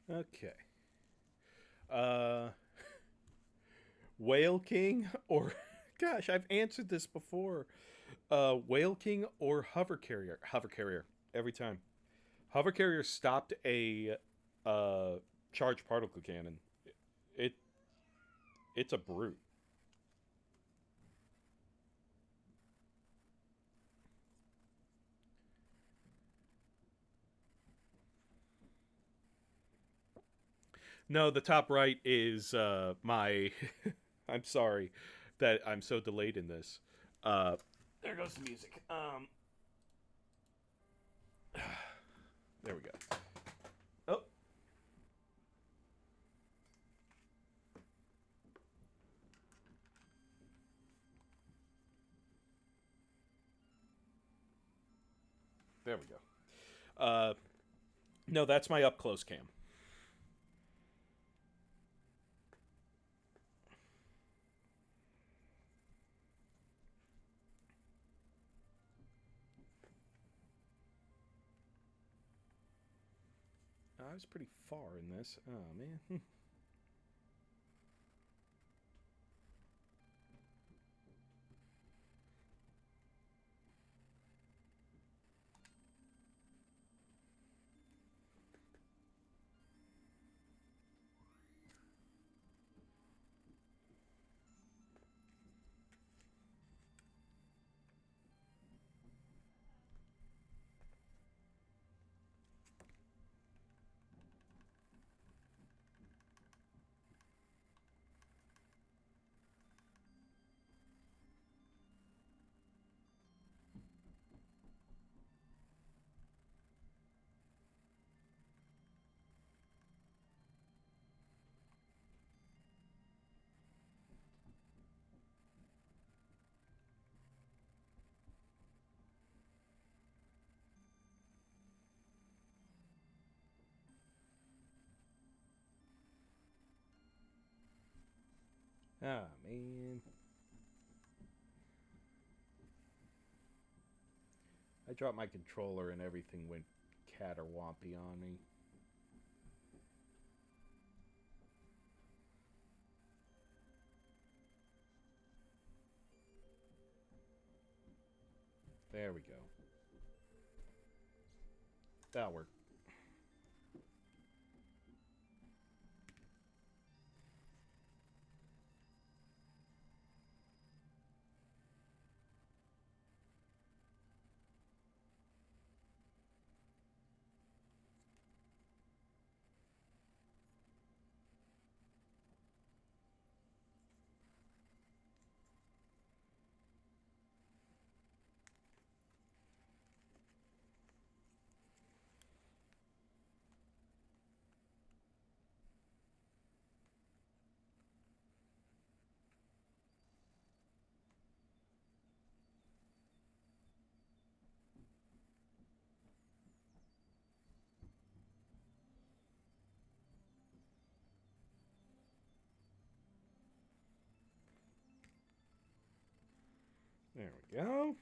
[SPEAKER 1] okay, uh, Whale King or gosh, I've answered this before. Whale King or Hover Carrier? Hover Carrier every time. Hover Carrier stopped a uh, charged particle cannon. It it's a brute. No, the top right is my. I'm sorry that I'm so delayed in this. Uh, there goes the music. There we go. Oh, there we go. No, that's my up close cam. I was pretty far in this. Oh man. Ah man. I dropped my controller and everything went caterwampy on me. There we go. That'll work. There we go.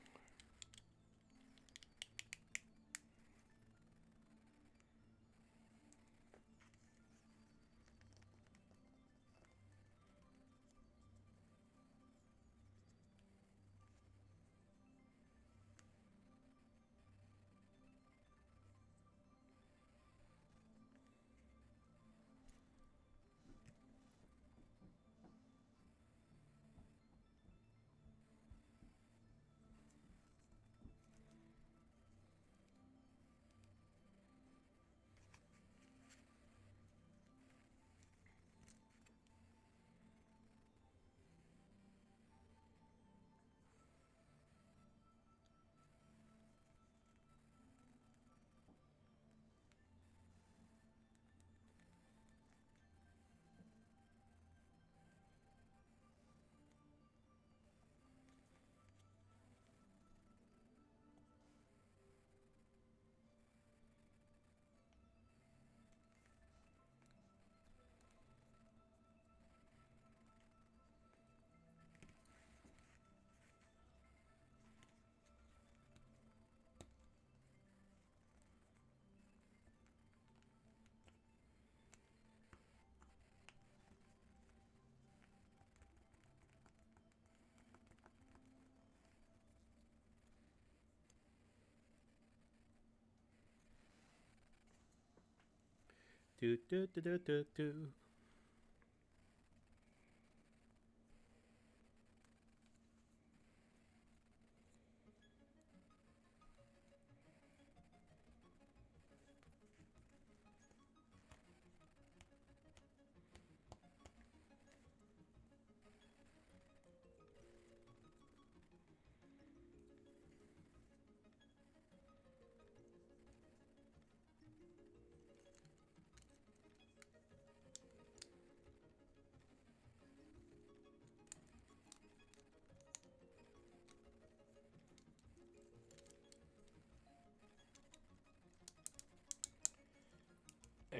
[SPEAKER 1] Do do do do do do.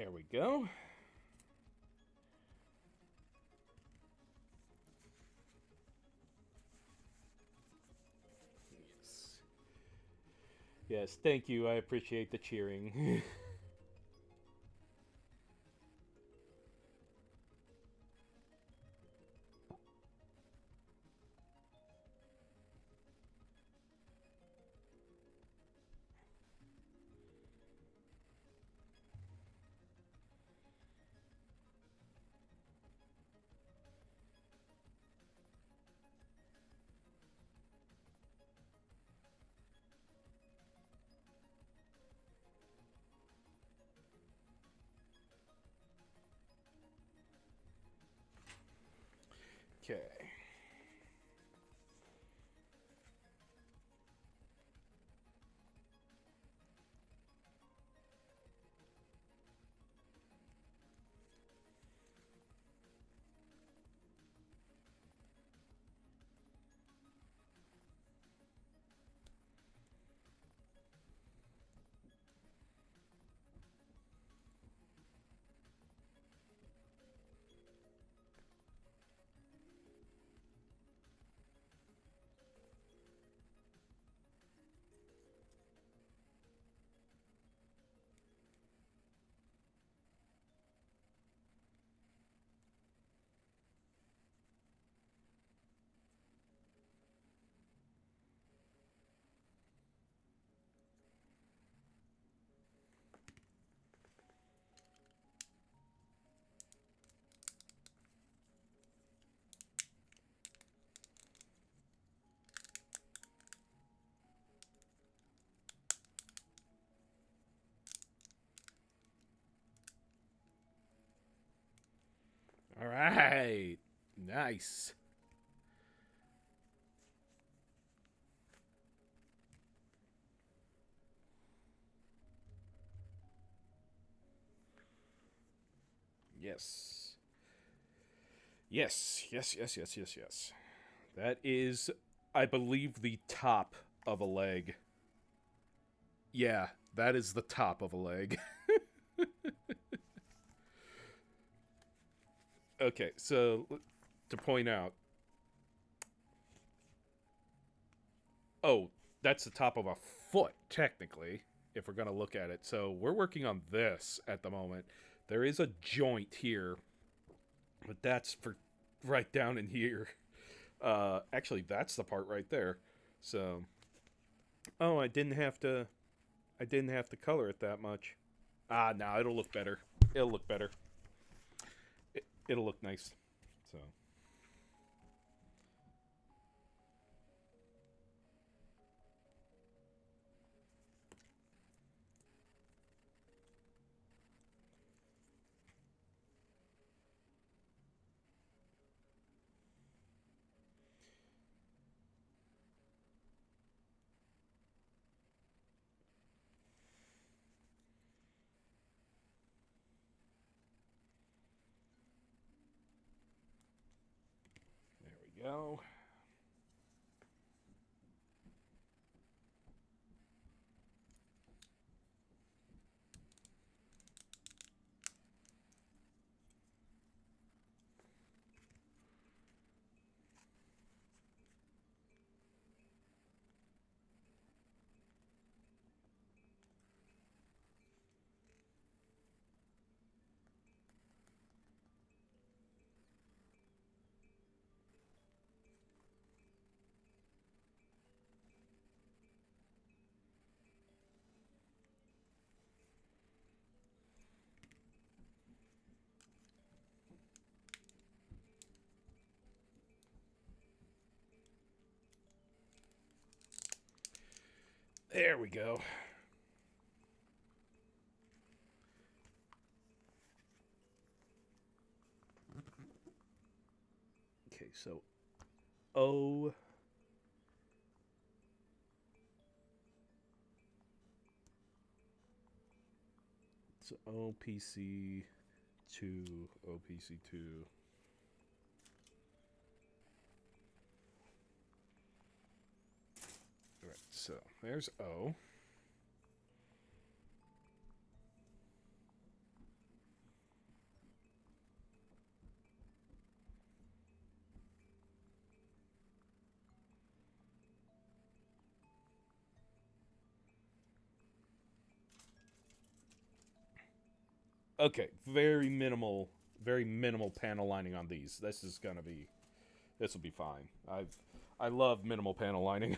[SPEAKER 1] There we go. Yes. Yes, thank you. I appreciate the cheering. Okay. All right. Nice. Yes. Yes. Yes. Yes. Yes. Yes. Yes. That is, I believe, the top of a leg. Yeah, that is the top of a leg. Okay, so to point out, oh, that's the top of a foot, technically, if we're going to look at it. So we're working on this at the moment. There is a joint here, but that's for right down in here. Actually, that's the part right there. So, oh, I didn't have to color it that much. Ah, no, it'll look better. It'll look better. It'll look nice. So, there we go. There we go. Okay, so O. So OPC 2, OPC 2. All right, so there's O. Okay, very minimal panel lining on these. This will be fine. I love minimal panel lining.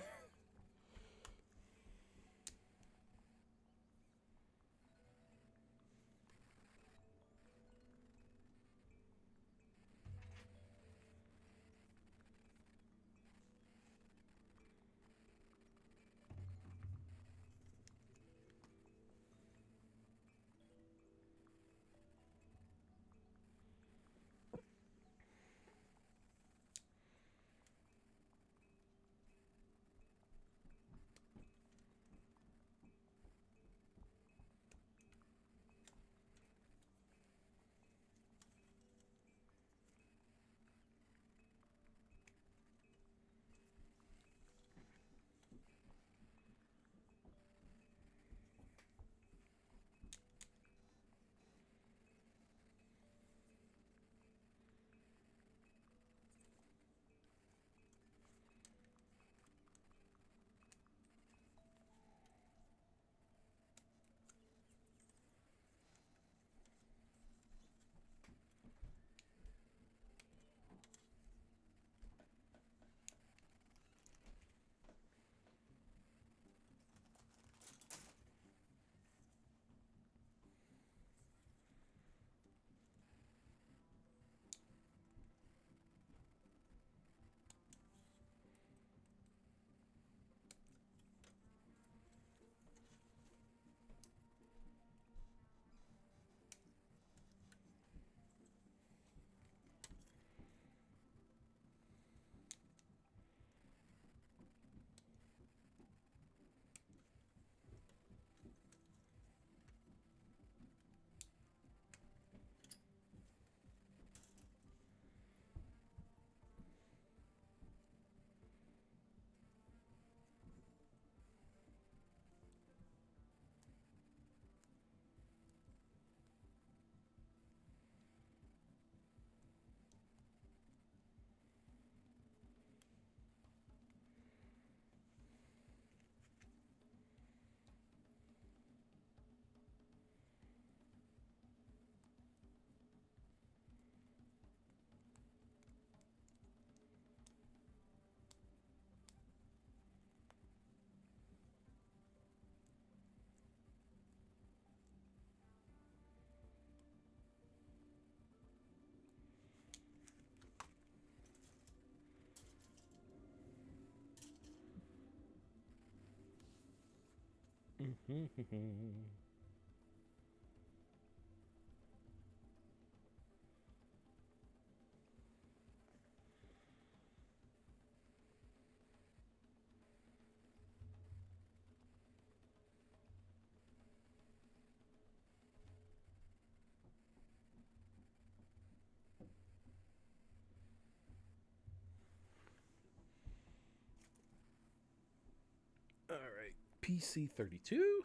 [SPEAKER 1] All right, PC 32.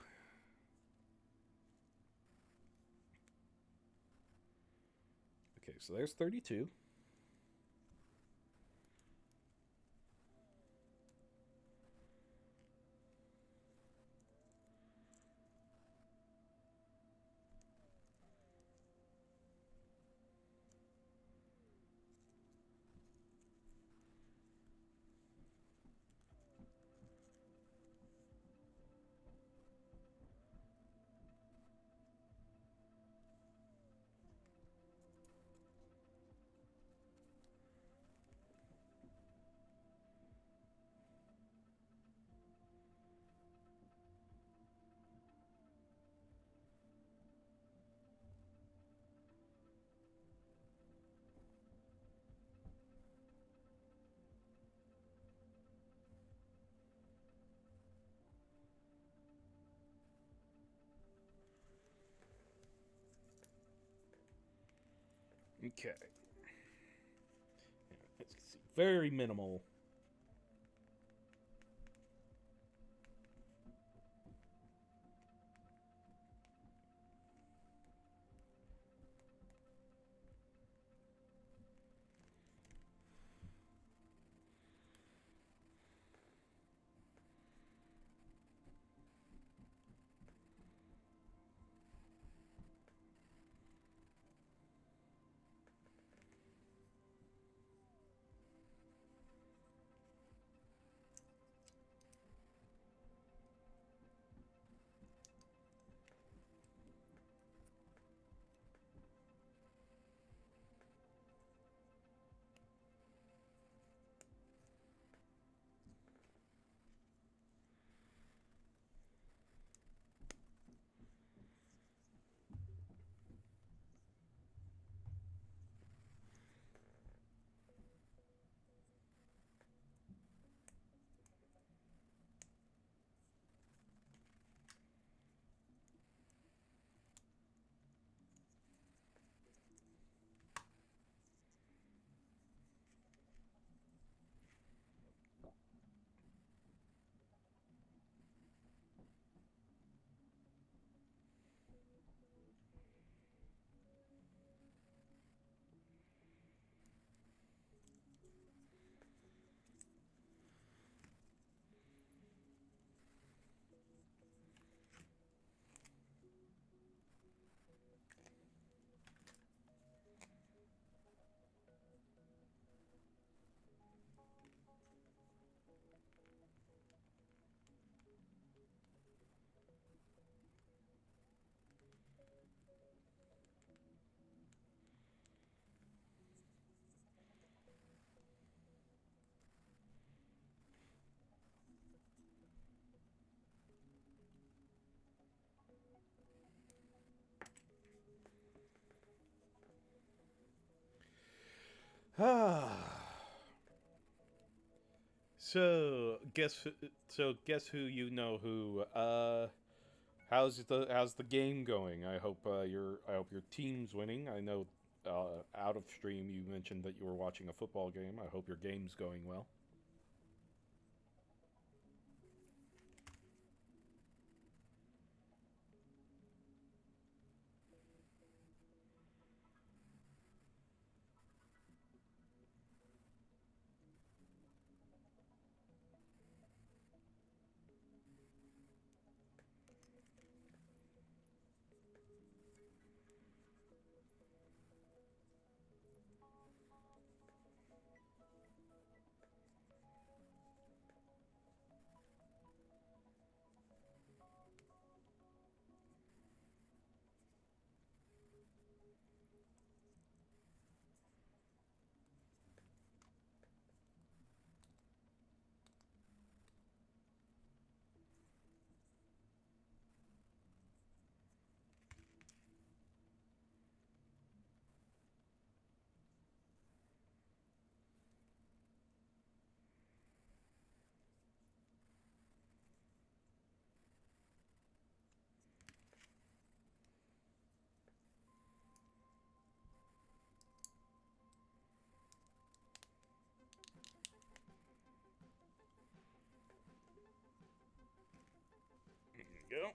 [SPEAKER 1] Okay, so there's 32. Okay. Let's see. Very minimal. So guess who you know who. How's the game going? I hope your team's winning. I know out of stream you mentioned that you were watching a football game. I hope your game's going well. There you go.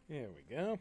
[SPEAKER 1] There we go.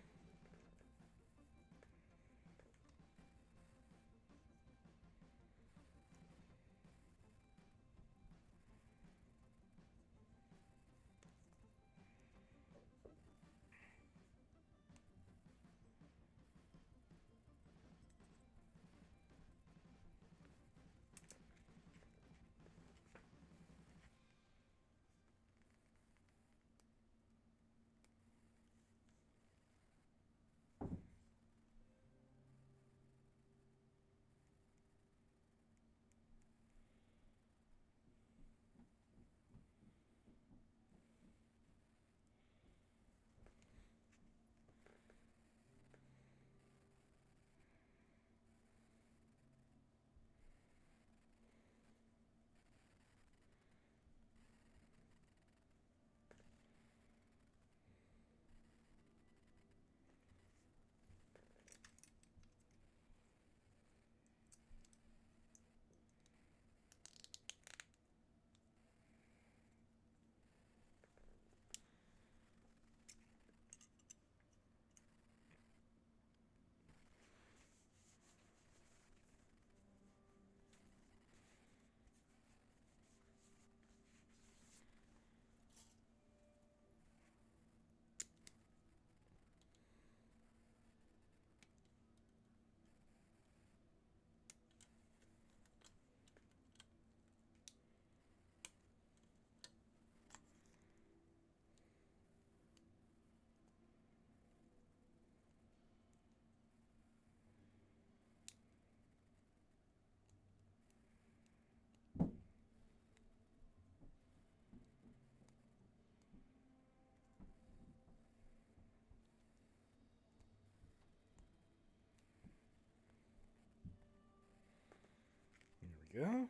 [SPEAKER 1] go.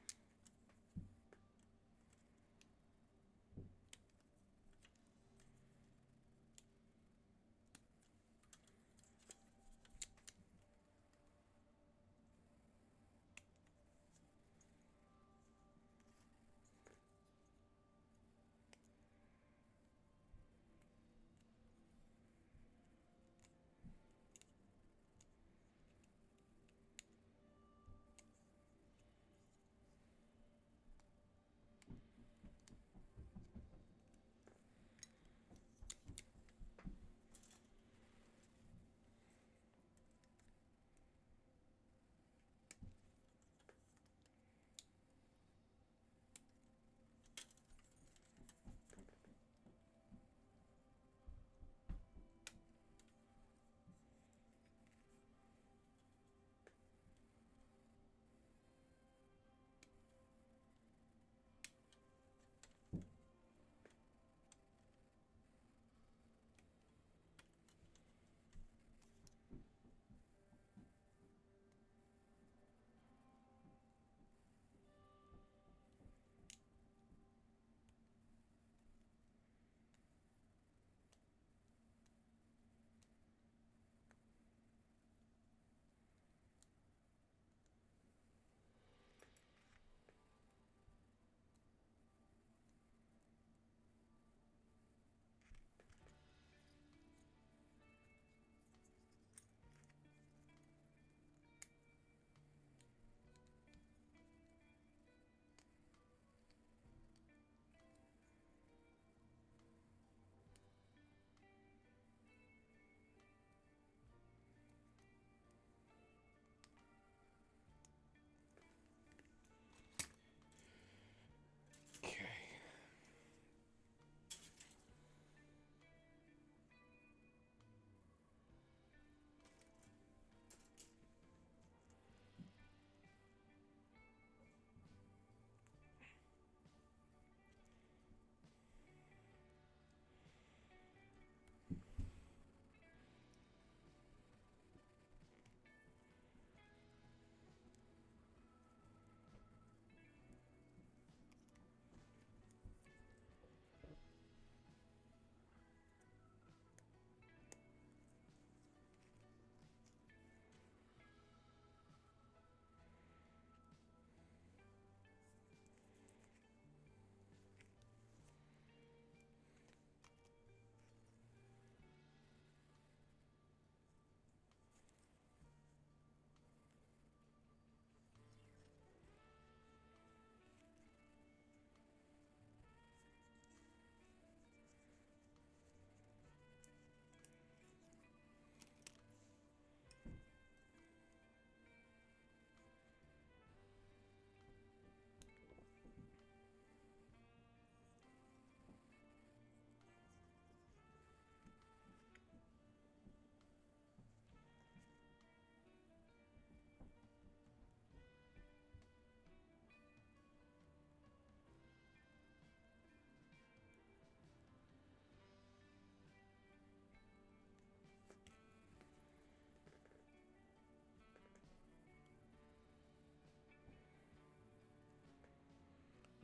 [SPEAKER 1] Okay.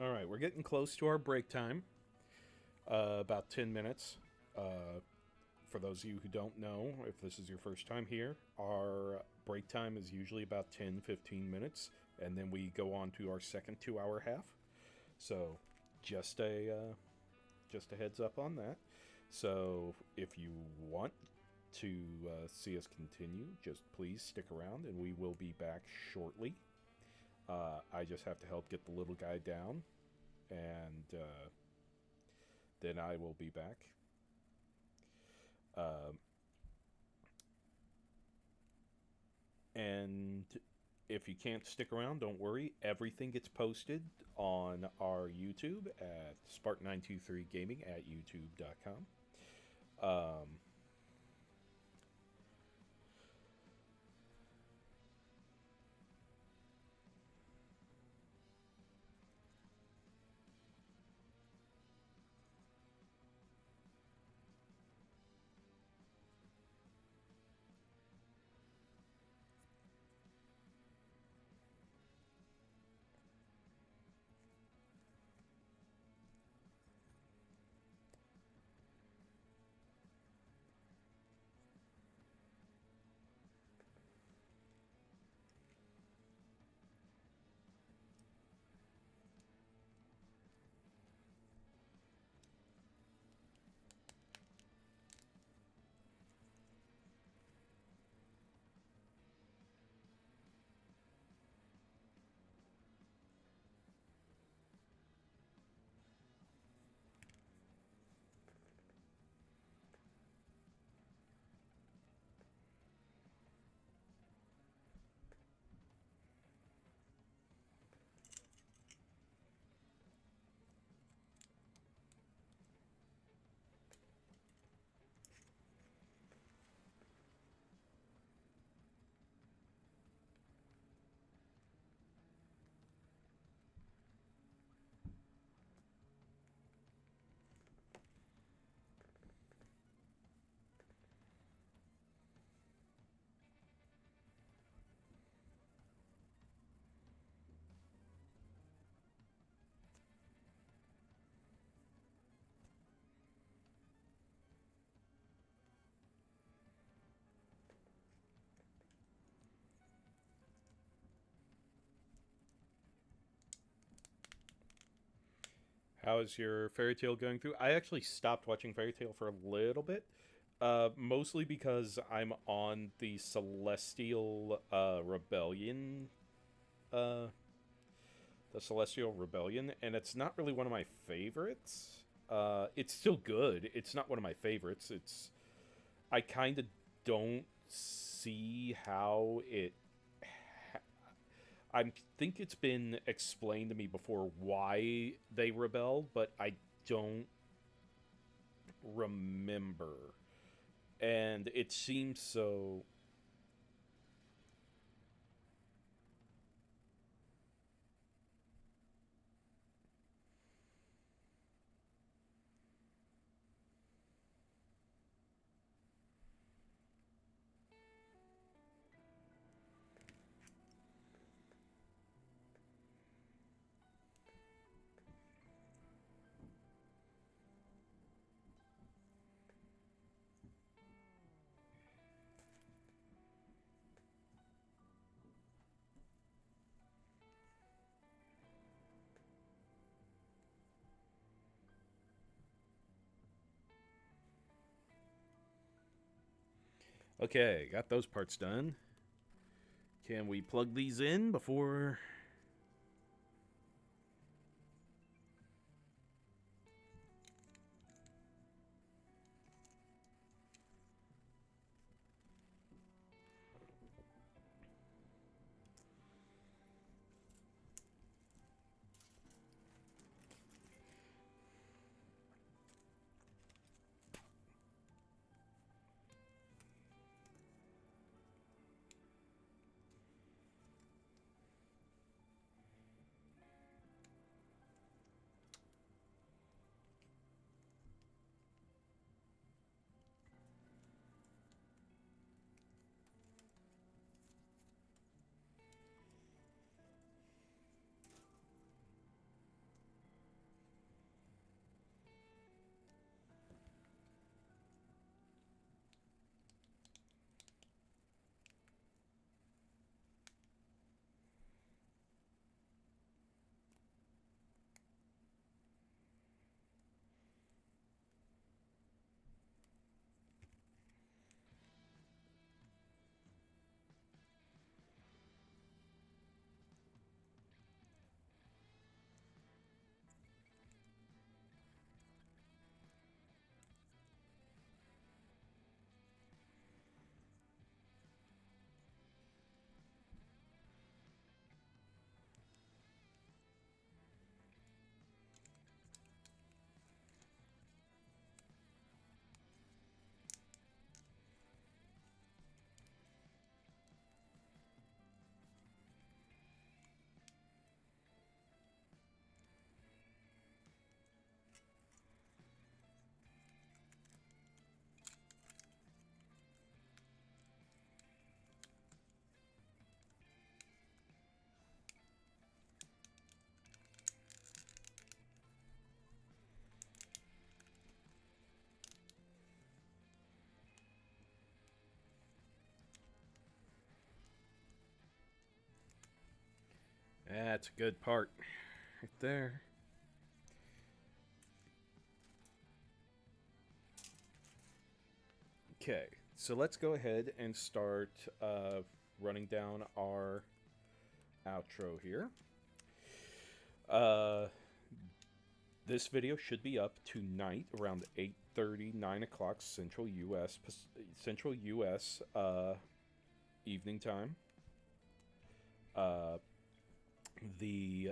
[SPEAKER 1] All right, we're getting close to our break time. About 10 minutes. For those of you who don't know, if this is your first time here, our break time is usually about 10-15 minutes, and then we go on to our second 2 hour half. So, just a heads up on that. So, if you want to see us continue, just please stick around, and we will be back shortly. I just have to help get the little guy down, and then I will be back. And if you can't stick around, don't worry. Everything gets posted on our YouTube at Spark923Gaming at youtube.com. How is your fairy tale going through? I actually stopped watching fairy tale for a little bit, mostly because I'm on the Celestial Rebellion, uh, and it's not really one of my favorites. It's still good. It's not one of my favorites. I kind of don't see how it. I think it's been explained to me before why they rebel, but I don't remember. And it seems so. Okay, got those parts done. Can we plug these in before. That's a good part. Right there. Okay, so let's go ahead and start running down our outro here. Uh, this video should be up tonight around 8:30, 9 o'clock Central U.S. Evening time. The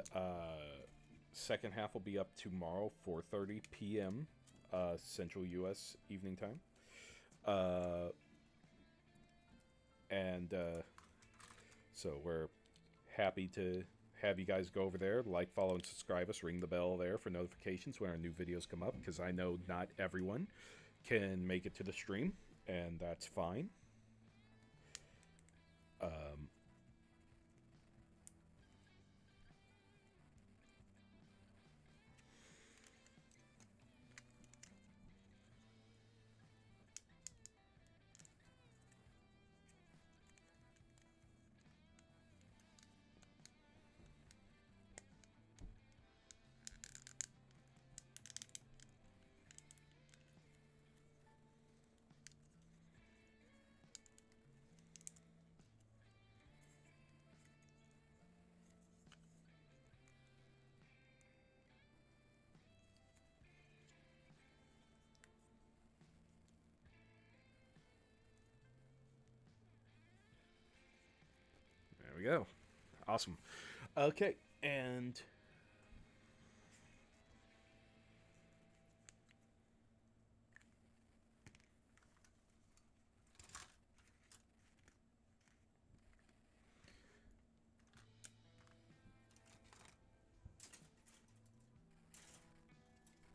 [SPEAKER 1] second half will be up tomorrow, 4:30 p.m. Central U.S. evening time. And so we're happy to have you guys go over there, like, follow, and subscribe us. Ring the bell there for notifications when our new videos come up, because I know not everyone can make it to the stream, and that's fine. go. Awesome. Okay, and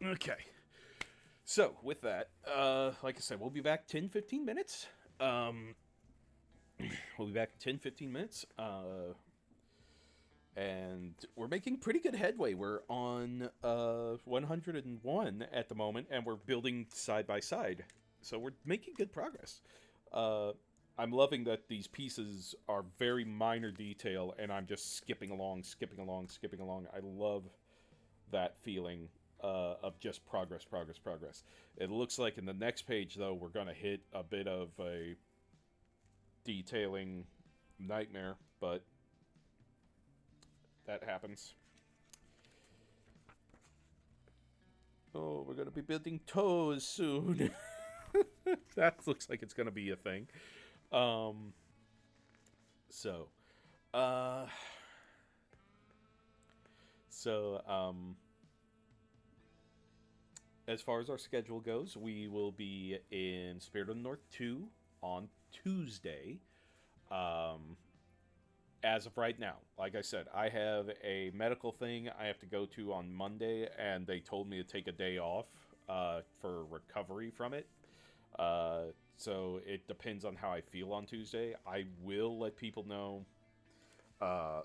[SPEAKER 1] okay. So with that, like I said, we'll be back 10-15 minutes. Um, we'll be back in 10-15 minutes. And we're making pretty good headway. We're on 101 at the moment, and we're building side by side. So we're making good progress. Uh, I'm loving that these pieces are very minor detail, and I'm just skipping along, skipping along, skipping along. I love that feeling of just progress, progress, progress. It looks like in the next page, though, we're going to hit a bit of a detailing nightmare, but that happens. Oh, we're going to be building toes soon. That looks like it's going to be a thing. Um, so, uh, so, as far as our schedule goes, we will be in Spirit of the North 2 on Tuesday. Um, as of right now, like I said, I have a medical thing I have to go to on Monday, and they told me to take a day off for recovery from it. So it depends on how I feel on Tuesday. I will let people know uh,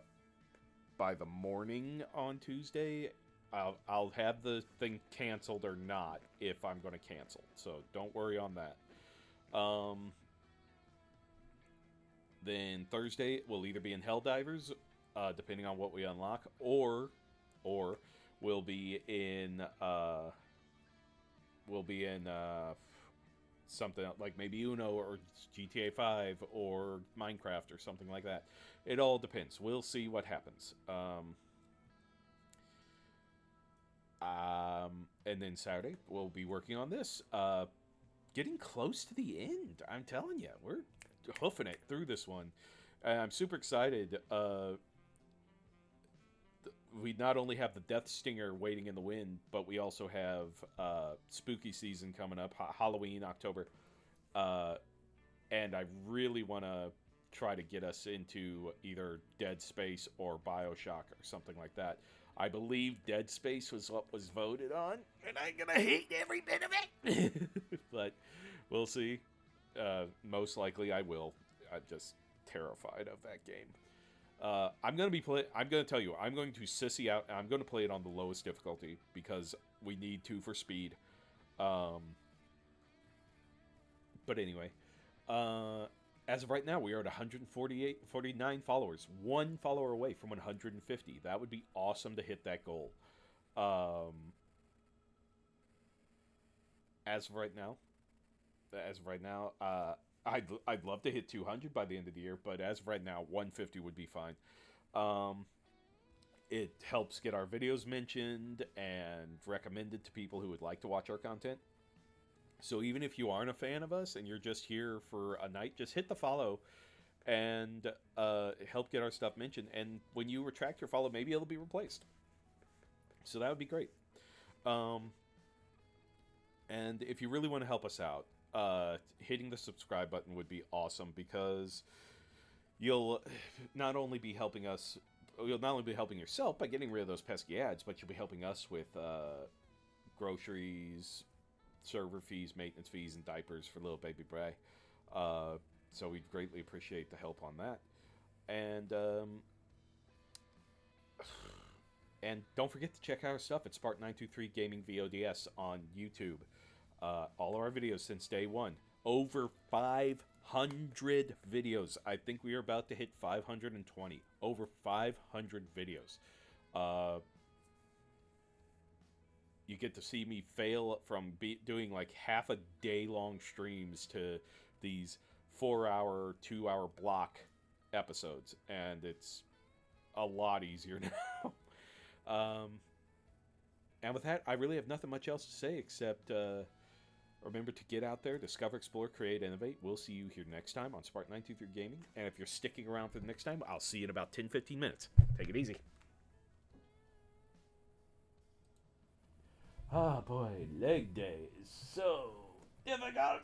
[SPEAKER 1] by the morning on Tuesday. I'll have the thing canceled or not if I'm going to cancel. So don't worry on that. Then Thursday we'll either be in Helldivers, depending on what we unlock, or we'll be in something like maybe Uno or GTA 5 or Minecraft or something like that. It all depends. We'll see what happens. And then Saturday we'll be working on this. Getting close to the end. I'm telling you, we're hoofing it through this one. I'm super excited. We not only have the Death Stinger waiting in the wind, but we also have spooky season coming up, Halloween, October. Uh, and I really want to try to get us into either Dead Space or Bioshock or something like that. I believe Dead Space was what was voted on, and I'm gonna hate every bit of it. But we'll see. Most likely, I will. I'm just terrified of that game. I'm gonna tell you. I'm going to sissy out, and I'm going to play it on the lowest difficulty because we need to for speed. Um, but anyway, as of right now, we are at 49 followers. One follower away from 150. That would be awesome to hit that goal. Um, as of right now, I'd love to hit 200 by the end of the year, but as of right now, 150 would be fine. Um, it helps get our videos mentioned and recommended to people who would like to watch our content. So even if you aren't a fan of us and you're just here for a night, just hit the follow and help get our stuff mentioned. And when you retract your follow, maybe it'll be replaced. So that would be great. And if you really want to help us out, hitting the subscribe button would be awesome because you'll not only be helping us, you'll not only be helping yourself by getting rid of those pesky ads, but you'll be helping us with groceries, server fees, maintenance fees, and diapers for little baby Bray. So we'd greatly appreciate the help on that. And don't forget to check out our stuff at Spark923 Gaming VODS on YouTube. All of our videos since day one. Over 500 videos. I think we are about to hit 520. Over 500 videos. You get to see me fail from doing like half a day long streams to these 4-hour, 2-hour block episodes. And it's a lot easier now. And with that, I really have nothing much else to say except, Remember to get out there, discover, explore, create, innovate. We'll see you here next time on Spark 923 Gaming. And if you're sticking around for the next time, I'll see you in about 10-15 minutes. Take it easy. Ah, boy, leg day is so difficult.